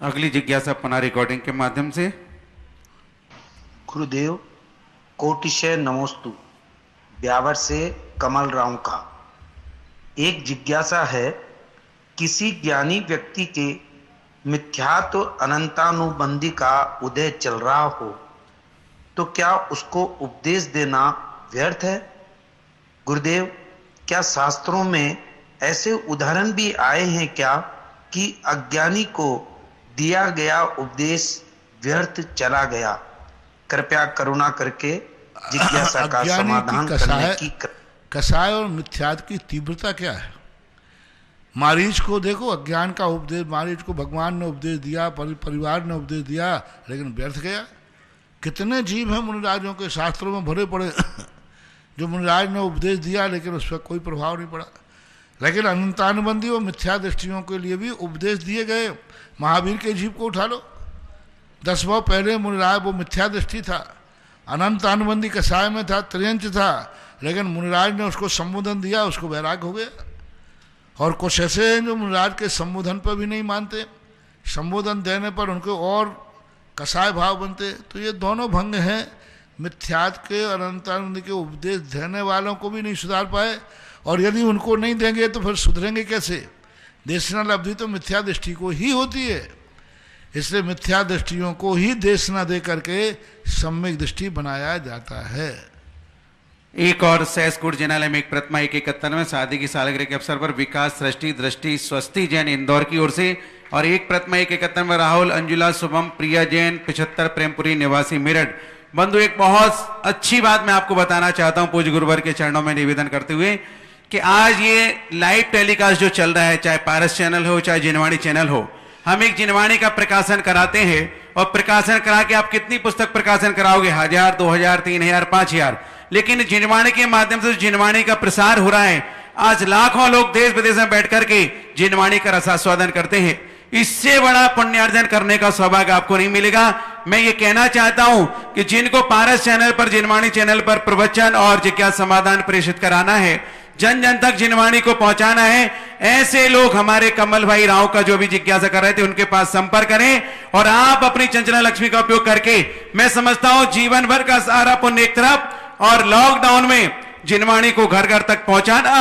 अगली जिज्ञासा अपना रिकॉर्डिंग के माध्यम से। गुरुदेव कोटिशय नमोस्तु। ब्यावर से कमल राव का एक जिज्ञासा है, किसी ज्ञानी व्यक्ति के मिथ्यात्व अनंतानुबंधी का उदय चल रहा हो तो क्या उसको उपदेश देना व्यर्थ है? गुरुदेव, क्या शास्त्रों में ऐसे उदाहरण भी आए हैं क्या कि अज्ञानी को दिया गया उपदेश व्यर्थ चला गया? कृपया करुणा करके जिज्ञासा का समाधान करने की। कसाय और मिथ्यात्व की तीव्रता क्या है? मारीच को देखो, अज्ञान का उपदेश मारीच को भगवान ने उपदेश दिया, परिवार ने उपदेश दिया, लेकिन व्यर्थ गया। कितने जीव हैं मुनिराजों के शास्त्रों में भरे पड़े जो मुनिराज ने उपदेश दिया लेकिन उस पर कोई प्रभाव नहीं पड़ा। लेकिन अनंतानुबंधी और मिथ्या दृष्टियों के लिए भी उपदेश दिए गए। महावीर के जीव को उठा लो, 10 भाव पहले मुनिराज वो मिथ्या दृष्टि था, अनंतानुबंधी कसाय में था, त्रियंच था, लेकिन मुनिराज ने उसको संबोधन दिया, उसको वैराग हो गया। और कुछ ऐसे हैं जो मुनिराज के संबोधन पर भी नहीं मानते, संबोधन देने पर उनको और कसाय भाव बनते। तो ये दोनों भंग हैं। मिथ्यात्व के और अनंतानुबंधी के उपदेश देने वालों को भी नहीं सुधार पाए, और यदि उनको नहीं देंगे तो फिर सुधरेंगे कैसे? देशना लब्धि तो मिथ्या दृष्टि को ही होती है, इसलिए मिथ्या दृष्टियों को ही देशना दे करके सम्यक दृष्टि बनाया जाता है। एक और सहसकुट जिनालय में एक प्रतिमा 171वें शादी की सालगिरह के अवसर पर विकास सृष्टि दृष्टि स्वस्ति जैन इंदौर की ओर से, और एक प्रतिमा 171वें राहुल अंजुला शुभम प्रिया जैन 75 प्रेमपुरी निवासी मेरठ। बंधु, एक बहुत अच्छी बात मैं आपको बताना चाहता हूं पूज्य गुरुवर के चरणों में निवेदन करते हुए कि आज ये लाइव टेलीकास्ट जो चल रहा है, चाहे पारस चैनल हो चाहे जिनवाणी चैनल हो, हम एक जिनवाणी का प्रकाशन कराते हैं। और प्रकाशन करा के आप कितनी पुस्तक प्रकाशन कराओगे? 1000, 2000, 3000, 5000। लेकिन जिनवाणी के माध्यम से जिनवाणी का प्रसार हो रहा है, आज लाखों लोग देश विदेश में बैठ करके जिनवाणी का रसास्वादन करते हैं। इससे बड़ा पुण्यार्जन करने का सौभाग्य आपको नहीं मिलेगा। मैं ये कहना चाहता हूं कि जिनको पारस चैनल पर, जिनवाणी चैनल पर प्रवचन और जिज्ञासा समाधान प्रेषित कराना है, जन जन तक जिनवाणी को पहुंचाना है। ऐसे लोग हमारे कमल भाई राव का जो भी जिज्ञासा कर रहे थे उनके पास संपर्क करें और आप अपनी चंचला लक्ष्मी का उपयोग करके, मैं समझता हूं जीवन भर का सारा पुण्य एक तरफ और लॉकडाउन में जिनवाणी को घर घर तक पहुंचाना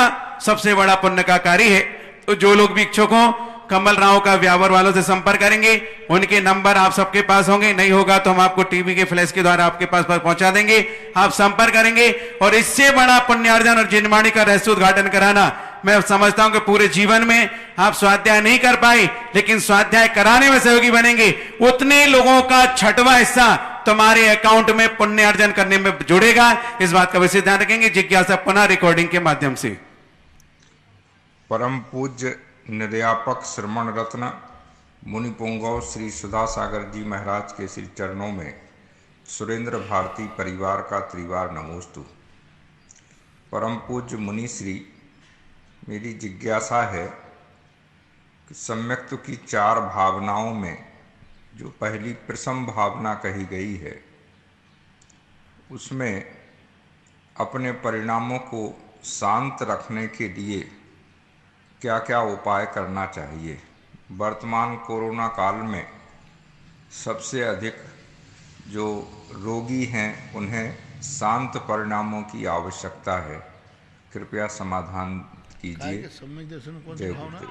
सबसे बड़ा पुण्य का कार्य है। तो जो लोग भी इच्छुक हों कमल राव का व्यावर वालों से संपर्क करेंगे, उनके नंबर आप सबके पास होंगे, नहीं होगा तो हम आपको टीवी के फ्लैश के द्वारा आपके पास पहुंचा देंगे, आप संपर्क करेंगे। और इससे बड़ा पुण्यार्जन और जिनवाणी का रहस्य उद्घाटन कराना, मैं समझता हूं कि पूरे जीवन में आप स्वाध्याय नहीं कर पाए, लेकिन स्वाध्याय कराने में सहयोगी बनेंगे, उतने लोगों का 6वां हिस्सा तुम्हारे अकाउंट में पुण्य अर्जन करने में जुड़ेगा। इस बात का विशेष ध्यान रखेंगे। जिज्ञासा पुनः रिकॉर्डिंग के माध्यम से। परम पूज्य निर्यापक श्रमण रत्न मुनि पुंगव श्री सुधा सागर जी महाराज के श्री चरणों में सुरेंद्र भारती परिवार का त्रिवार नमोस्तु। परम पूज्य मुनि श्री, मेरी जिज्ञासा है कि सम्यक्त की 4 भावनाओं में जो पहली प्रसम भावना कही गई है, उसमें अपने परिणामों को शांत रखने के लिए क्या क्या उपाय करना चाहिए। वर्तमान कोरोना काल में सबसे अधिक जो रोगी हैं उन्हें शांत परिणामों की आवश्यकता है, कृपया समाधान कीजिए। जय गुरुदेव।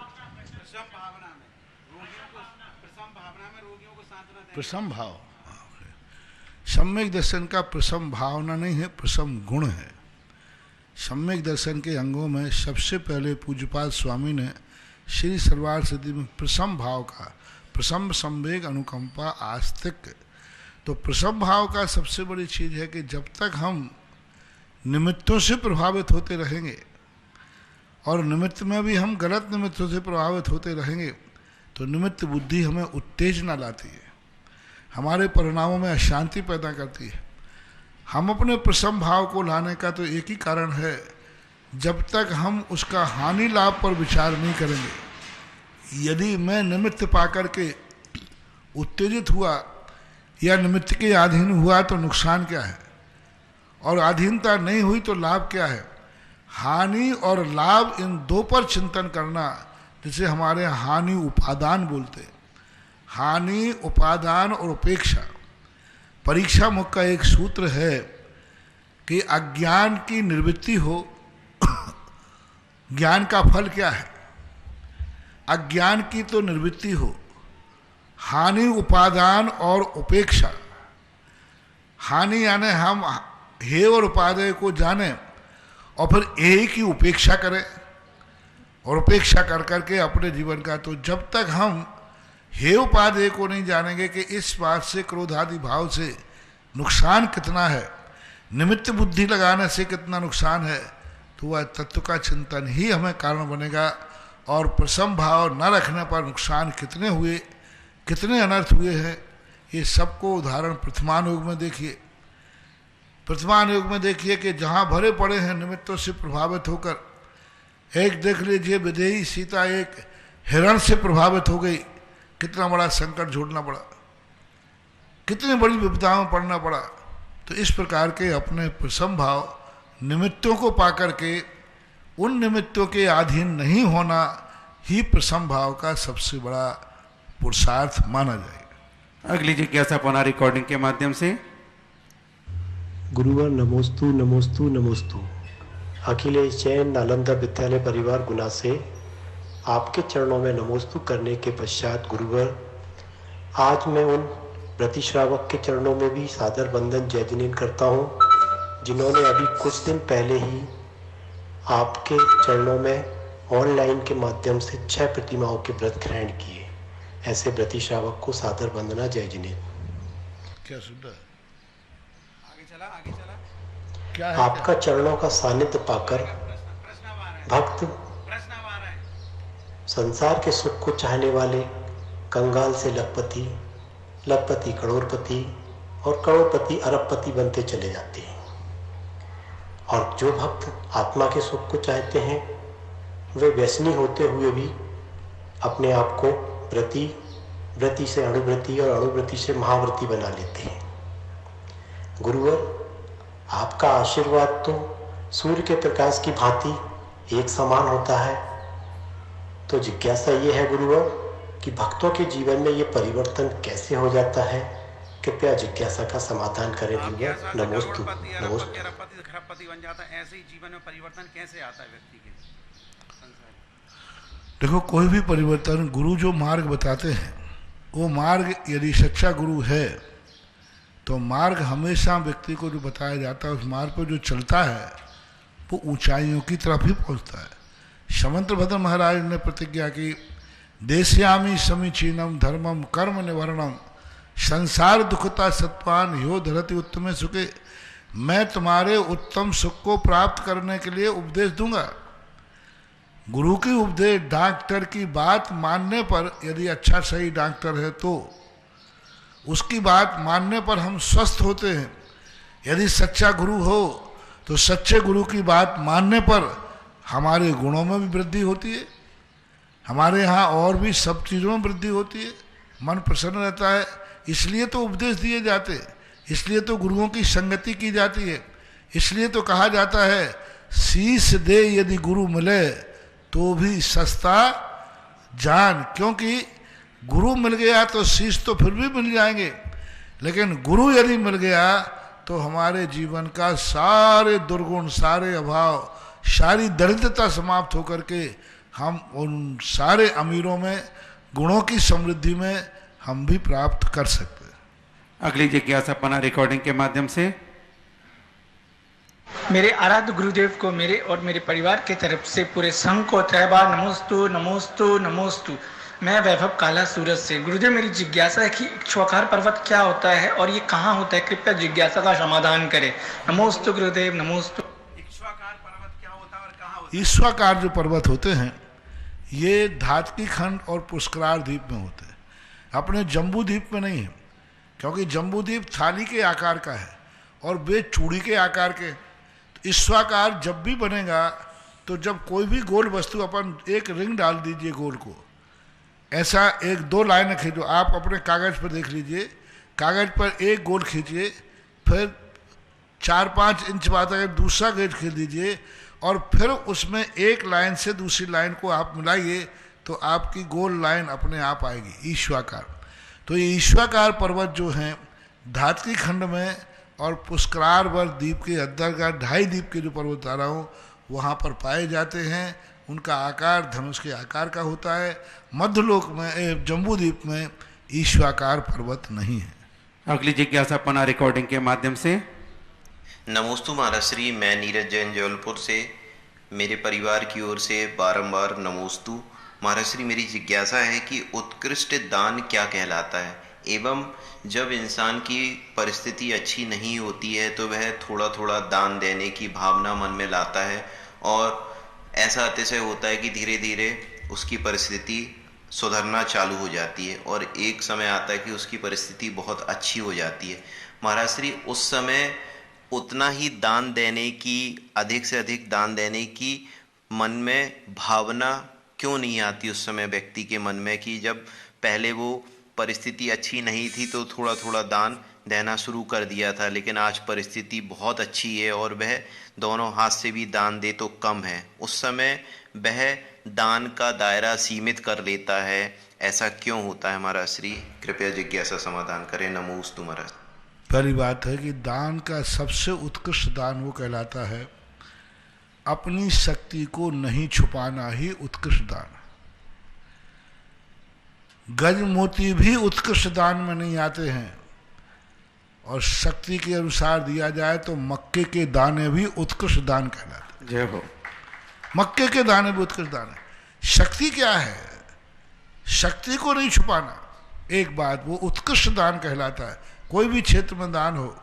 प्रसम भाव, सम्यक दर्शन का प्रसम भावना नहीं है, प्रसम गुण है। सम्यक दर्शन के अंगों में सबसे पहले पूज्यपाद स्वामी ने श्री सर्वार्थ सिद्धि में प्रसम भाव का, प्रसम संवेग अनुकंपा आस्तिक, तो प्रसम भाव का सबसे बड़ी चीज है कि जब तक हम निमित्तों से प्रभावित होते रहेंगे और निमित्त में भी हम गलत निमित्तों से प्रभावित होते रहेंगे तो निमित्त बुद्धि हमें उत्तेजना लाती है, हमारे परिणामों में अशांति पैदा करती है। हम अपने प्रसम भाव को लाने का तो एक ही कारण है, जब तक हम उसका हानि लाभ पर विचार नहीं करेंगे। यदि मैं निमित्त पाकर के उत्तेजित हुआ या निमित्त के अधीन हुआ तो नुकसान क्या है, और अधीनता नहीं हुई तो लाभ क्या है। हानि और लाभ इन दो पर चिंतन करना, जिसे हमारे हानि उपादान बोलते हैं। हानि, उपादान और उपेक्षा। परीक्षा मुख का एक सूत्र है कि अज्ञान की निवृत्ति हो, ज्ञान का फल क्या है? अज्ञान की तो निवृत्ति हो, हानि, उपादान और उपेक्षा। हानि यानी हम हे और उपादेय को जाने और फिर हे की उपेक्षा करें, और उपेक्षा कर करके अपने जीवन का, तो जब तक हम हे उपादेय को नहीं जानेंगे कि इस बात से, क्रोध आदि भाव से नुकसान कितना है, निमित्त बुद्धि लगाने से कितना नुकसान है, तो वह तत्व का चिंतन ही हमें कारण बनेगा। और प्रसम भाव न रखने पर नुकसान कितने हुए, कितने अनर्थ हुए हैं, ये सबको उदाहरण प्रथमान युग में देखिए। प्रथमान युग में देखिए कि जहाँ भरे पड़े हैं निमित्तों से प्रभावित होकर, एक देख लीजिए विदेही सीता एक हिरण से प्रभावित हो गई, कितना बड़ा संकट झूठना पड़ा, कितनी बड़ी विपदाओं में पड़ना पड़ा। तो इस प्रकार के अपने प्रसम भाव, निमित्तों को पाकर के उन निमित्तों के अधीन नहीं होना ही प्रसम भाव का सबसे बड़ा पुरुषार्थ माना जाएगा। अगली जिज्ञासा पुनः रिकॉर्डिंग के माध्यम से। गुरुवर नमोस्तु नमोस्तु नमोस्तु। अखिलेश जैन नालंदा विद्यालय परिवार गुना से आपके चरणों में नमोस्तु करने के पश्चात गुरुवर, आज मैं उन प्रतिश्रावक के चरणों में भी सादर वंदन जय जिनेन करता हूँ, जिन्होंने अभी कुछ दिन पहले ही आपके चरणों में ऑनलाइन के माध्यम से 6 प्रतिमाओं के व्रत ग्रहण किए। ऐसे प्रतिश्रावक को सादर वंदना जय जिनेन। क्या सुनता है? आपका चरणों का सानिध्य पाकर भक्त संसार के सुख को चाहने वाले कंगाल से लखपति, लखपति करोड़पति और करोड़पति अरबपति बनते चले जाते हैं। और जो भक्त आत्मा के सुख को चाहते हैं वे व्यसनी होते हुए भी अपने आप को व्रती, व्रती से अणुव्रती और अणुव्रती से महाव्रती बना लेते हैं। गुरुवर, आपका आशीर्वाद तो सूर्य के प्रकाश की भांति एक समान होता है। तो जिज्ञासा ये है गुरुवर कि भक्तों के जीवन में ये परिवर्तन कैसे हो जाता है, कृपया जिज्ञासा का समाधान करें गुरुवर। नमोस्तु नमोस्तु। खरबपति बन जाता है, ऐसे ही जीवन में परिवर्तन कैसे आता है व्यक्ति के? देखो, कोई भी परिवर्तन गुरु जो मार्ग बताते हैं, वो मार्ग यदि सच्चा गुरु है तो मार्ग हमेशा व्यक्ति को जो बताया जाता है उस मार्ग पर जो चलता है वो ऊंचाइयों की तरफ ही पहुंचता है। शमंतभद्र महाराज ने प्रतिज्ञा की, देश्यामी समीचीनम धर्मम कर्म निवर्णम संसार दुखता सत्वान यो धरति उत्तम सुखे। मैं तुम्हारे उत्तम सुख को प्राप्त करने के लिए उपदेश दूंगा। गुरु की उपदेश, डॉक्टर की बात मानने पर, यदि अच्छा सही डॉक्टर है तो उसकी बात मानने पर हम स्वस्थ होते हैं। यदि सच्चा गुरु हो तो सच्चे गुरु की बात मानने पर हमारे गुणों में भी वृद्धि होती है, हमारे यहाँ और भी सब चीज़ों में वृद्धि होती है, मन प्रसन्न रहता है। इसलिए तो उपदेश दिए जाते, इसलिए तो गुरुओं की संगति की जाती है, इसलिए तो कहा जाता है शीश दे यदि गुरु मिले तो भी सस्ता जान। क्योंकि गुरु मिल गया तो शीश तो फिर भी मिल जाएंगे, लेकिन गुरु यदि मिल गया तो हमारे जीवन का सारे दुर्गुण, सारे अभाव, सारी दरिद्रता समाप्त होकर के हम उन सारे अमीरों में, गुणों की समृद्धि में हम भी प्राप्त कर सकते हैं। अगली जिज्ञासा पना रिकॉर्डिंग के माध्यम से। मेरे आराध्य गुरुदेव को मेरे और मेरे परिवार की तरफ से पूरे संघ को त्रैबार नमोस्तु नमोस्तु नमोस्तु। मैं वैभव काला सूरज से। गुरुदेव, मेरी जिज्ञासा है कि इक्ष्वाकार पर्वत क्या होता है और ये कहाँ होता है, कृपया जिज्ञासा का समाधान करें। नमोस्तु गुरुदेव नमोस्तु। इक्ष्वाकार पर्वत क्या होता है और कहाँ होता है? ईश्वाकार जो पर्वत होते हैं ये धातकी खंड और पुष्करार द्वीप में होते हैं, अपने जम्बू द्वीप में नहीं है। क्योंकि जम्बू द्वीप थाली के आकार का है और वे चूड़ी के आकार के। तो ईश्वाकार जब भी बनेगा तो जब कोई भी गोल वस्तु, अपन एक रिंग डाल दीजिए गोल को, ऐसा एक दो लाइनें खींचो, आप अपने कागज़ पर देख लीजिए, कागज़ पर एक गोल खींचिए, फिर 4-5 इंच बाद अगर दूसरा गेट खींच दीजिए और फिर उसमें एक लाइन से दूसरी लाइन को आप मिलाइए तो आपकी गोल लाइन अपने आप आएगी, ईश्वाकार। तो ये ईश्वाकार पर्वत जो हैं धातकी खंड में और पुष्करार द्वीप के अंतर्गत 2.5 द्वीप के जो पर्वत आ रहा हूँ वहाँ पर पाए जाते हैं। उनका आकार धनुष के आकार का होता है। मध्यलोक में, जम्बू द्वीप में ईश्वाकार पर्वत नहीं है। अगली जिज्ञासा पना रिकॉर्डिंग के माध्यम से। नमोस्तु महाराज श्री, मैं नीरज जैन जबलपुर से, मेरे परिवार की ओर से बारंबार नमोस्तु। महाराज श्री, मेरी जिज्ञासा है कि उत्कृष्ट दान क्या कहलाता है, एवं जब इंसान की परिस्थिति अच्छी नहीं होती है तो वह थोड़ा थोड़ा दान देने की भावना मन में लाता है और ऐसा अतिशय होता है कि धीरे धीरे उसकी परिस्थिति सुधरना चालू हो जाती है और एक समय आता है कि उसकी परिस्थिति बहुत अच्छी हो जाती है। महाराज श्री, उस समय उतना ही दान देने की, अधिक से अधिक दान देने की मन में भावना क्यों नहीं आती उस समय व्यक्ति के मन में, कि जब पहले वो परिस्थिति अच्छी नहीं थी तो थोड़ा थोड़ा दान देना शुरू कर दिया था, लेकिन आज परिस्थिति बहुत अच्छी है और वह दोनों हाथ से भी दान दे तो कम है, उस समय वह दान का दायरा सीमित कर लेता है। ऐसा क्यों होता है महाराज श्री? कृपया जिज्ञासा समाधान करें। नमोस्तु महाराज। पहली बात है कि दान का सबसे उत्कृष्ट दान वो कहलाता है अपनी शक्ति को नहीं छुपाना ही उत्कृष्ट दान। गज मोती भी उत्कृष्ट दान में नहीं आते हैं और शक्ति के अनुसार दिया जाए तो मक्के के दाने भी उत्कृष्ट दान कहलाते हैं। जय हो। मक्के के दाने भी उत्कृष्ट दान है। शक्ति क्या है? शक्ति को नहीं छुपाना, एक बात, वो उत्कृष्ट दान कहलाता है। कोई भी क्षेत्र में दान हो,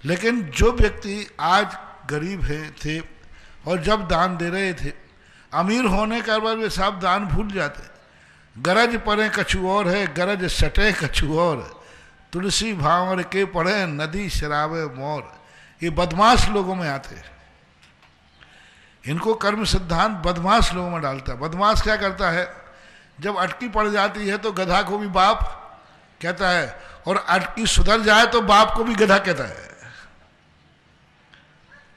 लेकिन जो व्यक्ति आज गरीब थे और जब दान दे रहे थे, अमीर होने के बाद वे सब दान भूल जाते। गरज पड़े कछु और है, गरज सटे कछु और, तुलसी भांवर के पढ़े नदी शराबे मोर। ये बदमाश लोगों में आते हैं। इनको कर्म सिद्धांत बदमाश लोगों में डालता है। बदमाश क्या करता है, जब अटकी पड़ जाती है तो गधा को भी बाप कहता है और अटकी सुधर जाए तो बाप को भी गधा कहता है।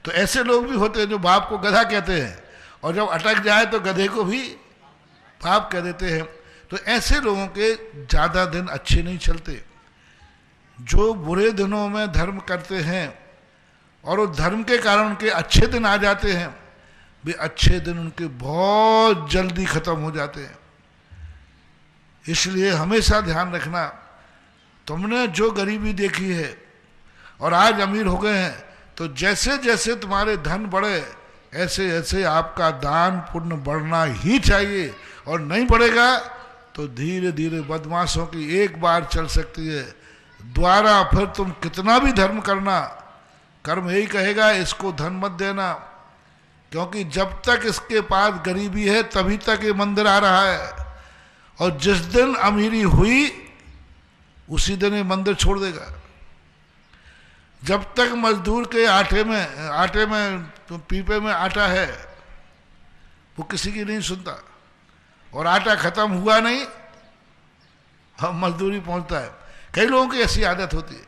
तो ऐसे लोग भी होते हैं जो बाप को गधा कहते हैं और जब अटक जाए तो गधे को भी पाप कह देते हैं। तो ऐसे लोगों के ज़्यादा दिन अच्छे नहीं चलते। जो बुरे दिनों में धर्म करते हैं और उस धर्म के कारण उनके अच्छे दिन आ जाते हैं, वे अच्छे दिन उनके बहुत जल्दी खत्म हो जाते हैं। इसलिए हमेशा ध्यान रखना, तुमने जो गरीबी देखी है और आज अमीर हो गए हैं, तो जैसे जैसे तुम्हारे धन बढ़े ऐसे ऐसे आपका दान पुण्य बढ़ना ही चाहिए। और नहीं बढ़ेगा तो धीरे धीरे बदमाशों की एक बार चल सकती है, द्वारा फिर तुम कितना भी धर्म करना, कर्म यही कहेगा इसको धन मत देना, क्योंकि जब तक इसके पास गरीबी है तभी तक ये मंदिर आ रहा है, और जिस दिन अमीरी हुई उसी दिन ये मंदिर छोड़ देगा। जब तक मजदूर के आटे में पीपे में आटा है वो किसी की नहीं सुनता, और आटा खत्म हुआ नहीं हम मजदूरी पहुंचता है। कई लोगों की ऐसी आदत होती है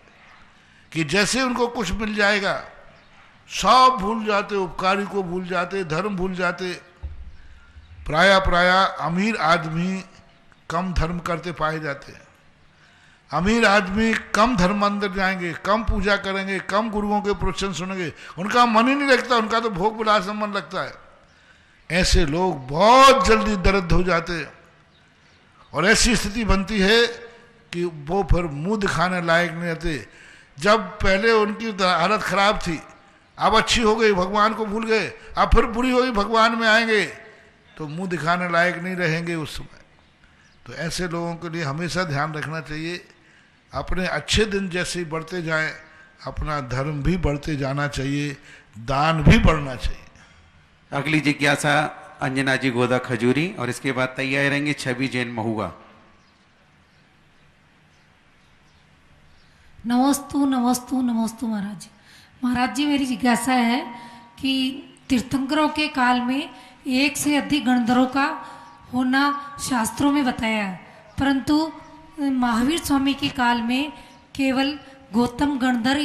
कि जैसे उनको कुछ मिल जाएगा सब भूल जाते, उपकारी को भूल जाते, धर्म भूल जाते। प्राय अमीर आदमी कम धर्म करते पाए जाते हैं। अमीर आदमी कम धर्म अंदर जाएंगे, कम पूजा करेंगे, कम गुरुओं के प्रवचन सुनेंगे, उनका मन ही नहीं लगता, उनका तो भोग विलास में मन लगता है। ऐसे लोग बहुत जल्दी दर्द हो जाते हैं और ऐसी स्थिति बनती है कि वो फिर मुंह दिखाने लायक नहीं रहते। जब पहले उनकी हालत खराब थी, अब अच्छी हो गई, भगवान को भूल गए, अब फिर बुरी हो गई, भगवान में आएंगे तो मुंह दिखाने लायक नहीं रहेंगे उस समय। तो ऐसे लोगों के लिए हमेशा ध्यान रखना चाहिए, अपने अच्छे दिन जैसे ही बढ़ते जाएं, अपना धर्म भी बढ़ते जाना चाहिए, दान भी बढ़ना चाहिए। अगली जिज्ञासा अंजना जी गोदा खजूरी, और इसके बाद तैयार रहेंगे छवि जैन महुआ। नमोस्तु नमोस्तु नमोस्तु महाराज जी। महाराज जी, मेरी जिज्ञासा है कि तीर्थंकरों के काल में एक से अधिक गणधरों का होना शास्त्रों में बताया है, परंतु महावीर स्वामी के काल में केवल गौतम गणधर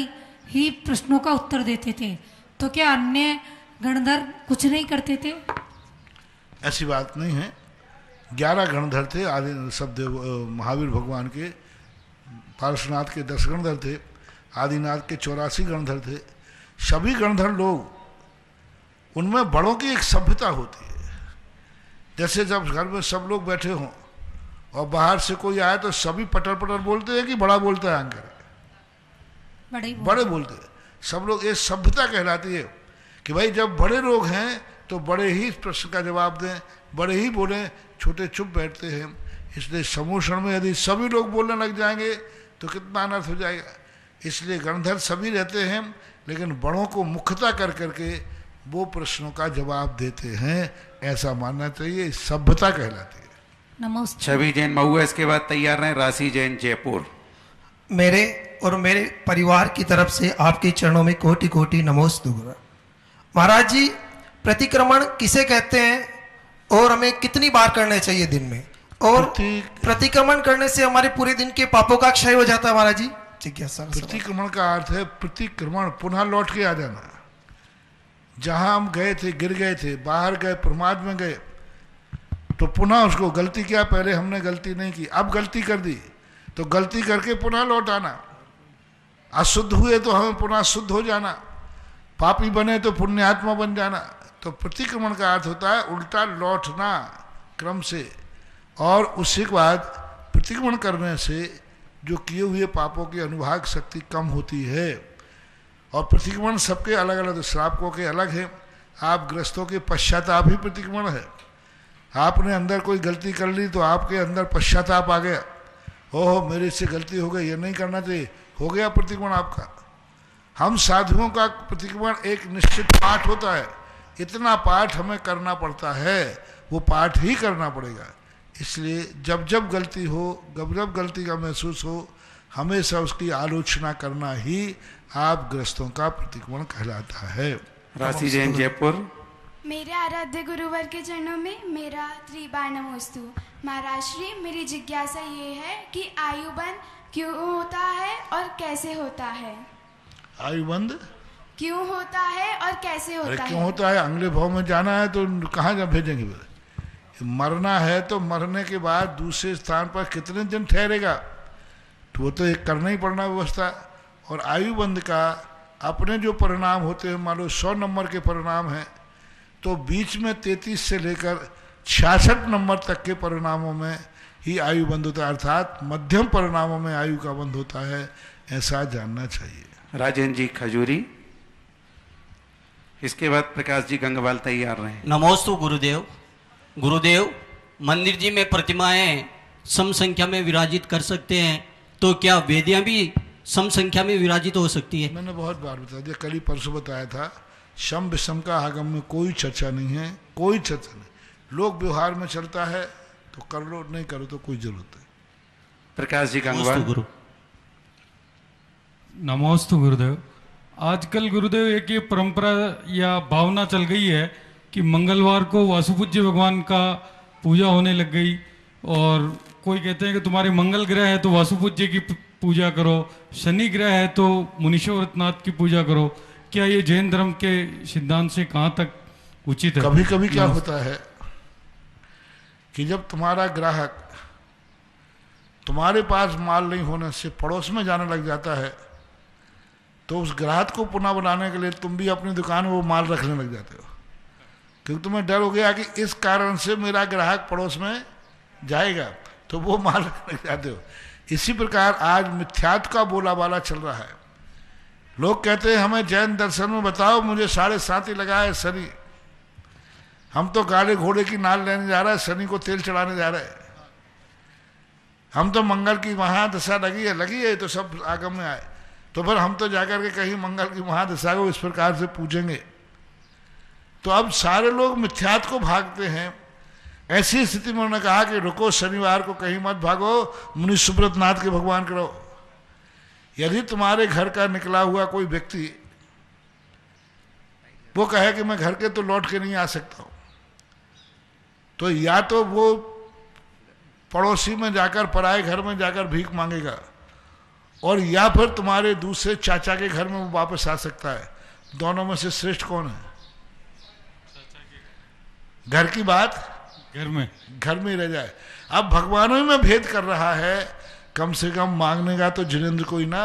ही प्रश्नों का उत्तर देते थे, तो क्या अन्य गणधर कुछ नहीं करते थे? ऐसी बात नहीं है। 11 गणधर थे आदि सब देव, महावीर भगवान के, पार्श्वनाथ के 10 गणधर थे, आदिनाथ के 84 गणधर थे। सभी गणधर लोग, उनमें बड़ों की एक सभ्यता होती है। जैसे जब घर में सब लोग बैठे हों और बाहर से कोई आए तो सभी पटर पटर बोलते हैं कि बड़ा बोलता है आंकर, बड़े बोलते हैं। सब लोग, ये सभ्यता कहलाती है कि भाई जब बड़े लोग हैं तो बड़े ही प्रश्न का जवाब दें, बड़े ही बोलें, छोटे चुप बैठते हैं। इसलिए समूषण में यदि सभी लोग बोलने लग जाएंगे तो कितना अनर्थ हो जाएगा। इसलिए गणधर सभी रहते हैं, लेकिन बड़ों को मुख्यता कर करके वो प्रश्नों का जवाब देते हैं, ऐसा मानना चाहिए। सभ्यता कहलाती है। नमस्ते। छवि जैन महुआ, इसके बाद तैयार रहें राशि जैन जयपुर। मेरे और मेरे परिवार की तरफ से आपके चरणों में कोटि कोटि नमोस्तु। महाराज जी, प्रतिक्रमण किसे कहते हैं और हमें कितनी बार करने चाहिए दिन में, और प्रतिक्रमण करने से हमारे पूरे दिन के पापों का क्षय हो जाता है? महाराज जी, जिज्ञासा। प्रतिक्रमण का अर्थ है प्रतिक्रमण, पुनः लौट के आ जाना। जहां हम गए थे, गिर गए थे, बाहर गए, प्रमाद में गए, तो पुनः उसको, गलती किया पहले हमने गलती नहीं की, अब गलती कर दी तो गलती करके पुनः लौट आना। अशुद्ध हुए तो हमें पुनः शुद्ध हो जाना, पापी बने तो पुण्यात्मा बन जाना। तो प्रतिक्रमण का अर्थ होता है उल्टा लौटना क्रम से, और उसके बाद प्रतिक्रमण करने से जो किए हुए पापों की अनुभाग शक्ति कम होती है। और प्रतिक्रमण सबके अलग अलग, श्रावकों के अलग है। आप गृहस्थों के पश्चाताप ही प्रतिक्रमण है। आपने अंदर कोई गलती कर ली तो आपके अंदर पश्चाताप आ गया, ओहो मेरे से गलती हो गई, ये नहीं करना चाहिए, हो गया प्रतिक्रमण आपका। हम साधुओं का प्रतिक्रमण एक निश्चित पाठ होता है, इतना पाठ हमें करना पड़ता है, वो पाठ ही करना पड़ेगा। इसलिए जब जब गलती हो, जब जब गलती का महसूस हो, हमेशा उसकी आलोचना करना ही आप ग्रस्तों का प्रतिक्रमण कहलाता है। राशि जैन जयपुर। मेरे आराध्य गुरुवर के चरणों में मेरा त्रिबार नमोस्तु। महाराज श्री, मेरी जिज्ञासा ये है कि आयुबंध क्यों होता है और कैसे होता है? आयुबंध क्यों होता है और कैसे अरे होता क्यों है? होता है? अगले भाव में जाना है तो कहाँ जा भेजेंगे बोले? मरना है तो मरने के बाद दूसरे स्थान पर कितने दिन ठहरेगा, तो वो तो एक करना ही पड़ना व्यवस्था। और आयुबंध का अपने जो परिणाम होते हैं, मान लो 100 नंबर के परिणाम हैं, तो बीच में 33 से लेकर 66 नंबर तक के परिणामों में ही आयु बंद होता है, अर्थात मध्यम परिणामों में आयु का बंद होता है, ऐसा जानना चाहिए। राजेंद्र जी खजूरी, इसके बाद प्रकाश जी गंगवाल तैयार रहे। नमोस्तु गुरुदेव। गुरुदेव, मंदिर जी में प्रतिमाएं सम संख्या में विराजित कर सकते हैं, तो क्या वेदियां भी सम संख्या में विराजित हो सकती है? मैंने बहुत बार बता दिया, कल ही परसों बताया था। शम विषम का आगम में कोई चर्चा नहीं है, कोई चर्चा नहीं। लोग व्यवहार में चलता है तो कर लो, नहीं करो तो कोई जरूरत नहीं। प्रकाश जी गंगवाल। गुरु नमोस्तु गुरुदेव। आजकल गुरुदेव एक ये परंपरा या भावना चल गई है कि मंगलवार को वासुपूज्य भगवान का पूजा होने लग गई, और कोई कहते हैं कि तुम्हारे मंगल ग्रह है तो वासुपूज्य की पूजा करो, शनि ग्रह है तो मुनीश्वरनाथ की पूजा करो। क्या ये जैन धर्म के सिद्धांत से कहाँ तक उचित है? कभी कभी क्या होता है कि जब तुम्हारा ग्राहक तुम्हारे पास माल नहीं होने से पड़ोस में जाने लग जाता है, तो उस ग्राहक को पुनः बनाने के लिए तुम भी अपनी दुकान में वो माल रखने लग जाते हो, क्योंकि तुम्हें डर हो गया कि इस कारण से मेरा ग्राहक पड़ोस में जाएगा, तो वो माल रखने लग जाते हो। इसी प्रकार आज मिथ्यात्व का बोलाबाला चल रहा है। लोग कहते हैं हमें जैन दर्शन में बताओ, मुझे 7.5 ही लगा है शनि, हम तो गाड़े घोड़े की नाल लेने जा रहा है, शनि को तेल चढ़ाने जा रहे हैं, हम तो मंगल की महादशा लगी है तो सब आगम में आए, तो फिर हम तो जाकर के कहीं मंगल की महादशा को इस प्रकार से पूछेंगे। तो अब सारे लोग मिथ्यात्व को भागते हैं। ऐसी स्थिति में उन्होंने कहा कि रुको, शनिवार को कहीं मत भागो, मुनि सुब्रतनाथ के भगवान करो। यदि तुम्हारे घर का निकला हुआ कोई व्यक्ति वो कहे कि मैं घर के तो लौट के नहीं आ सकता हूं, तो या तो वो पड़ोसी में जाकर, पराए घर में जाकर भीख मांगेगा, और या फिर तुम्हारे दूसरे चाचा के घर में वो वापस आ सकता है। दोनों में से श्रेष्ठ कौन है? घर की बात घर में रह जाए। अब भगवानों में भेद कर रहा है, कम से कम मांगने का तो जिनेंद्र कोई ना।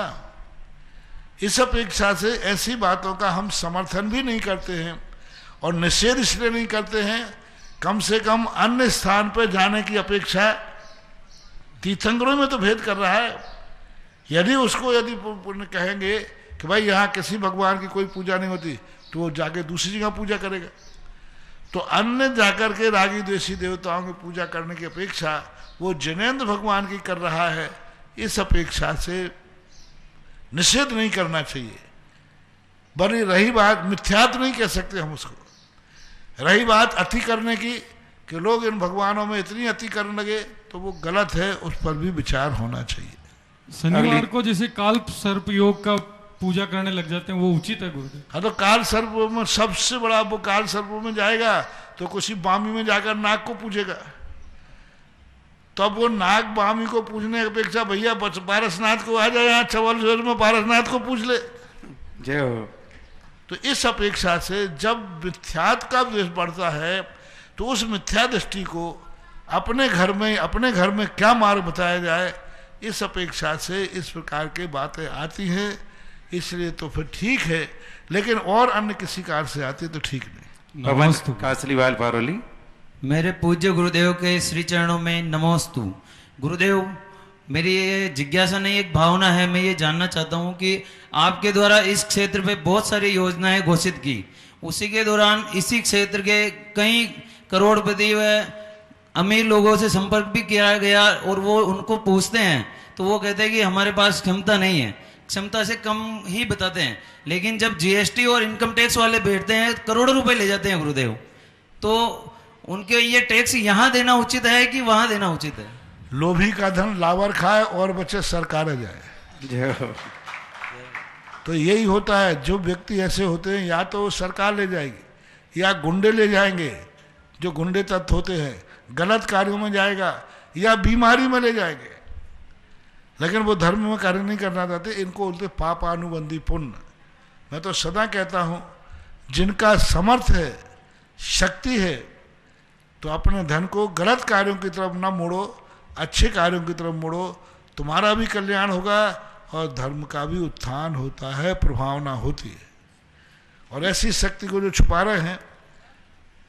इस अपेक्षा से ऐसी बातों का हम समर्थन भी नहीं करते हैं, और निषेध इसलिए नहीं करते हैं, कम से कम अन्य स्थान पर जाने की अपेक्षा तीर्थंकरों में तो भेद कर रहा है। यदि उसको पुण्य कहेंगे कि भाई यहाँ किसी भगवान की कोई पूजा नहीं होती, तो वो जाके दूसरी जगह पूजा करेगा। तो अन्य जाकर के रागी द्वेषी देवताओं की पूजा करने की अपेक्षा वो जिनेंद्र भगवान की कर रहा है, इस अपेक्षा से निषेध नहीं करना चाहिए। बड़ी रही बात, मिथ्यात्व नहीं कह सकते हम उसको, रही बात अति करने की कि लोग इन भगवानों में इतनी अति करने लगे, तो वो गलत है, उस पर भी विचार होना चाहिए। शनिवार को जैसे काल सर्प योग का पूजा करने लग जाते हैं, वो उचित है गुरुदेव? हाँ, तो काल सर्प में सबसे बड़ा, वो काल सर्प में जाएगा तो किसी बामी में जाकर नाग को पूजेगा, तो अब वो नाग बामी को पूजने की अपेक्षा भैया पारसनाथ को आ जाए, यहाँ चवल में पारसनाथ को पूज ले। जय हो। तो इस अपेक्षा से जब मिथ्यात्व का द्वेष बढ़ता है, तो उस मिथ्या दृष्टि को अपने घर में क्या मार्ग बताया जाए, इस अपेक्षा से इस प्रकार के बातें आती हैं। इसलिए तो फिर ठीक है, लेकिन और अन्य किसी कार से आती तो ठीक नहीं। नमोस्तु। कासलीवाल पारोली। मेरे पूज्य गुरुदेव के श्री चरणों में नमोस्तु। गुरुदेव, मेरी ये जिज्ञासा नहीं, एक भावना है। मैं ये जानना चाहता हूँ कि आपके द्वारा इस क्षेत्र पे बहुत सारी योजनाएं घोषित की, उसी के दौरान इसी क्षेत्र के कई करोड़पति व अमीर लोगों से संपर्क भी किया गया, और वो उनको पूछते हैं तो वो कहते हैं कि हमारे पास क्षमता नहीं है, क्षमता से कम ही बताते हैं। लेकिन जब जीएसटी और इनकम टैक्स वाले बैठते हैं, करोड़ों रुपए ले जाते हैं गुरुदेव, तो उनके ये टैक्स यहाँ देना उचित है कि वहां देना उचित है? लोभी का धन लावर खाए और बचे सरकार जाए। तो यही होता है, जो व्यक्ति ऐसे होते हैं, या तो सरकार ले जाएगी, या गुंडे ले जाएंगे, जो गुंडे तत्व होते हैं, गलत कार्यों में जाएगा, या बीमारी में ले जाएंगे। लेकिन वो धर्म में कार्य नहीं करना चाहते, इनको बोलते पापानुबंधी पुण्य। मैं तो सदा कहता हूँ, जिनका समर्थ है, शक्ति है, तो अपने धन को गलत कार्यों की तरफ ना मोड़ो, अच्छे कार्यों की तरफ मोड़ो। तुम्हारा भी कल्याण होगा और धर्म का भी उत्थान होता है, प्रभावना होती है। और ऐसी शक्ति को जो छुपा रहे हैं,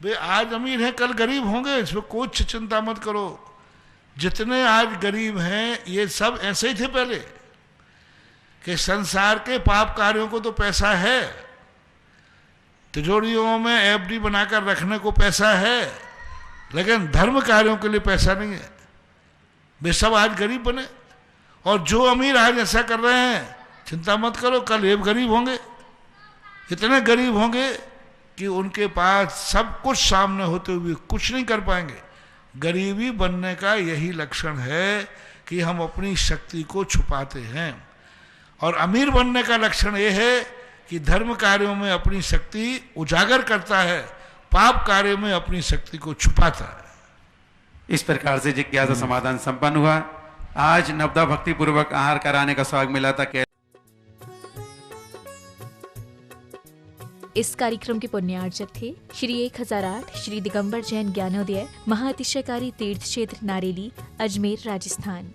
वे आज अमीर हैं, कल गरीब होंगे, इसमें कुछ चिंता मत करो। जितने आज गरीब हैं, ये सब ऐसे ही थे पहले, कि संसार के पाप कार्यों को तो पैसा है, तिजोरियों में एफडी बनाकर रखने को पैसा है, लेकिन धर्म कार्यों के लिए पैसा नहीं है। वे सब आज गरीब बने, और जो अमीर आज ऐसा कर रहे हैं, चिंता मत करो, कल ये गरीब होंगे। इतने गरीब होंगे कि उनके पास सब कुछ सामने होते हुए कुछ नहीं कर पाएंगे। गरीबी बनने का यही लक्षण है कि हम अपनी शक्ति को छुपाते हैं, और अमीर बनने का लक्षण ये है कि धर्म कार्यों में अपनी शक्ति उजागर करता है, पाप कार्यों में अपनी शक्ति को छुपाता है। इस प्रकार से जिज्ञासा समाधान संपन्न हुआ। आज नवदा भक्ति पूर्वक आहार कराने का सौभाग्य मिला था। इस कार्यक्रम के पुण्यार्चक थे श्री 1008 श्री दिगंबर जैन ज्ञानोदय महाअतिशयकारी तीर्थ क्षेत्र नारेली, अजमेर, राजस्थान।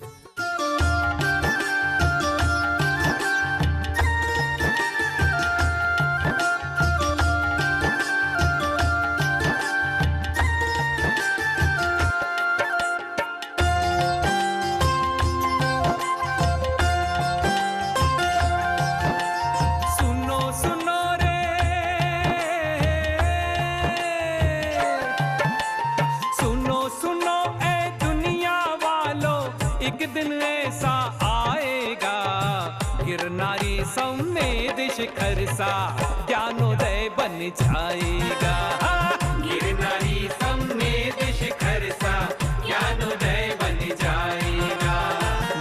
शिखर सा ज्ञानोदय बन जाएगा। गिरनारी समेत शिखर सा ज्ञानोदय बन जाएगा।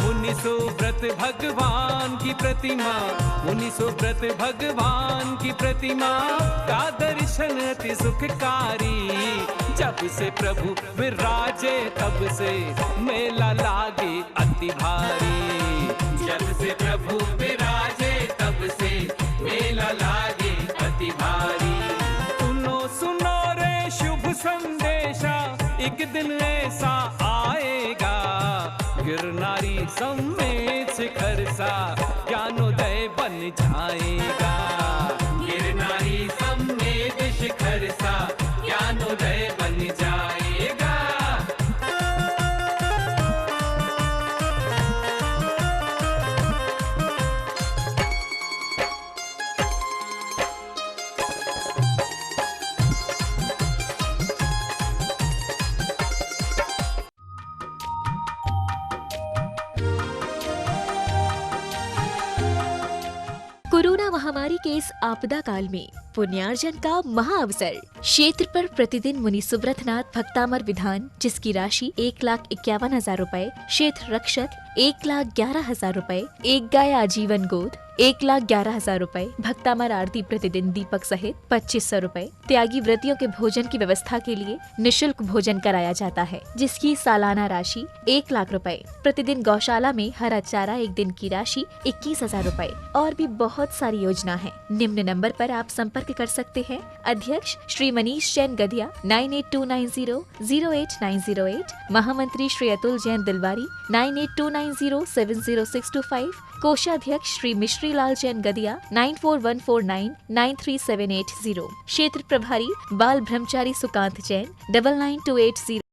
मुनि सुब्रत भगवान की प्रतिमा, मुनि सुब्रत भगवान की प्रतिमा का दर्शन अति सुखकारी। जब से प्रभु विराजे तब से मेला लागे अति भारी। जब से प्रभु विराजे तब से मेला लागे अति भारी। सुनो सुनो रे शुभ संदेशा, एक दिन ऐसा आएगा। गिरनारी समेत शिखर सा ज्ञानोदय बन जाएगा। गिरनारी समेत शिखर सा ज्ञानोदय बन जाएगा। कोरोना महामारी के इस आपदा काल में पुण्यार्जन का महाअवसर। क्षेत्र पर प्रतिदिन मुनि सुब्रतनाथ भक्तामर विधान, जिसकी राशि 1,51,000 रूपए, क्षेत्र रक्षक 1,11,000 रूपए, एक गाय आजीवन गोद 1,11,000 रूपए, भक्तामर आरती प्रतिदिन दीपक सहित 2,500 रूपए। त्यागी व्रतियों के भोजन की व्यवस्था के लिए निःशुल्क भोजन कराया जाता है, जिसकी सालाना राशि 1,00,000 रूपए। प्रतिदिन गौशाला में हरा चारा एक दिन की राशि 21,000 रूपए। और भी बहुत सारी योजना है। निम्न नंबर पर आप संपर्क कर सकते हैं। अध्यक्ष श्री मनीष जैन गदिया 9829008908, महामंत्री श्री अतुल जैन दिलवारी 9829070625, कोषाध्यक्ष श्री मिश्री लाल जैन गदिया 9414993780, क्षेत्र प्रभारी बाल ब्रह्मचारी सुकांत जैन 9928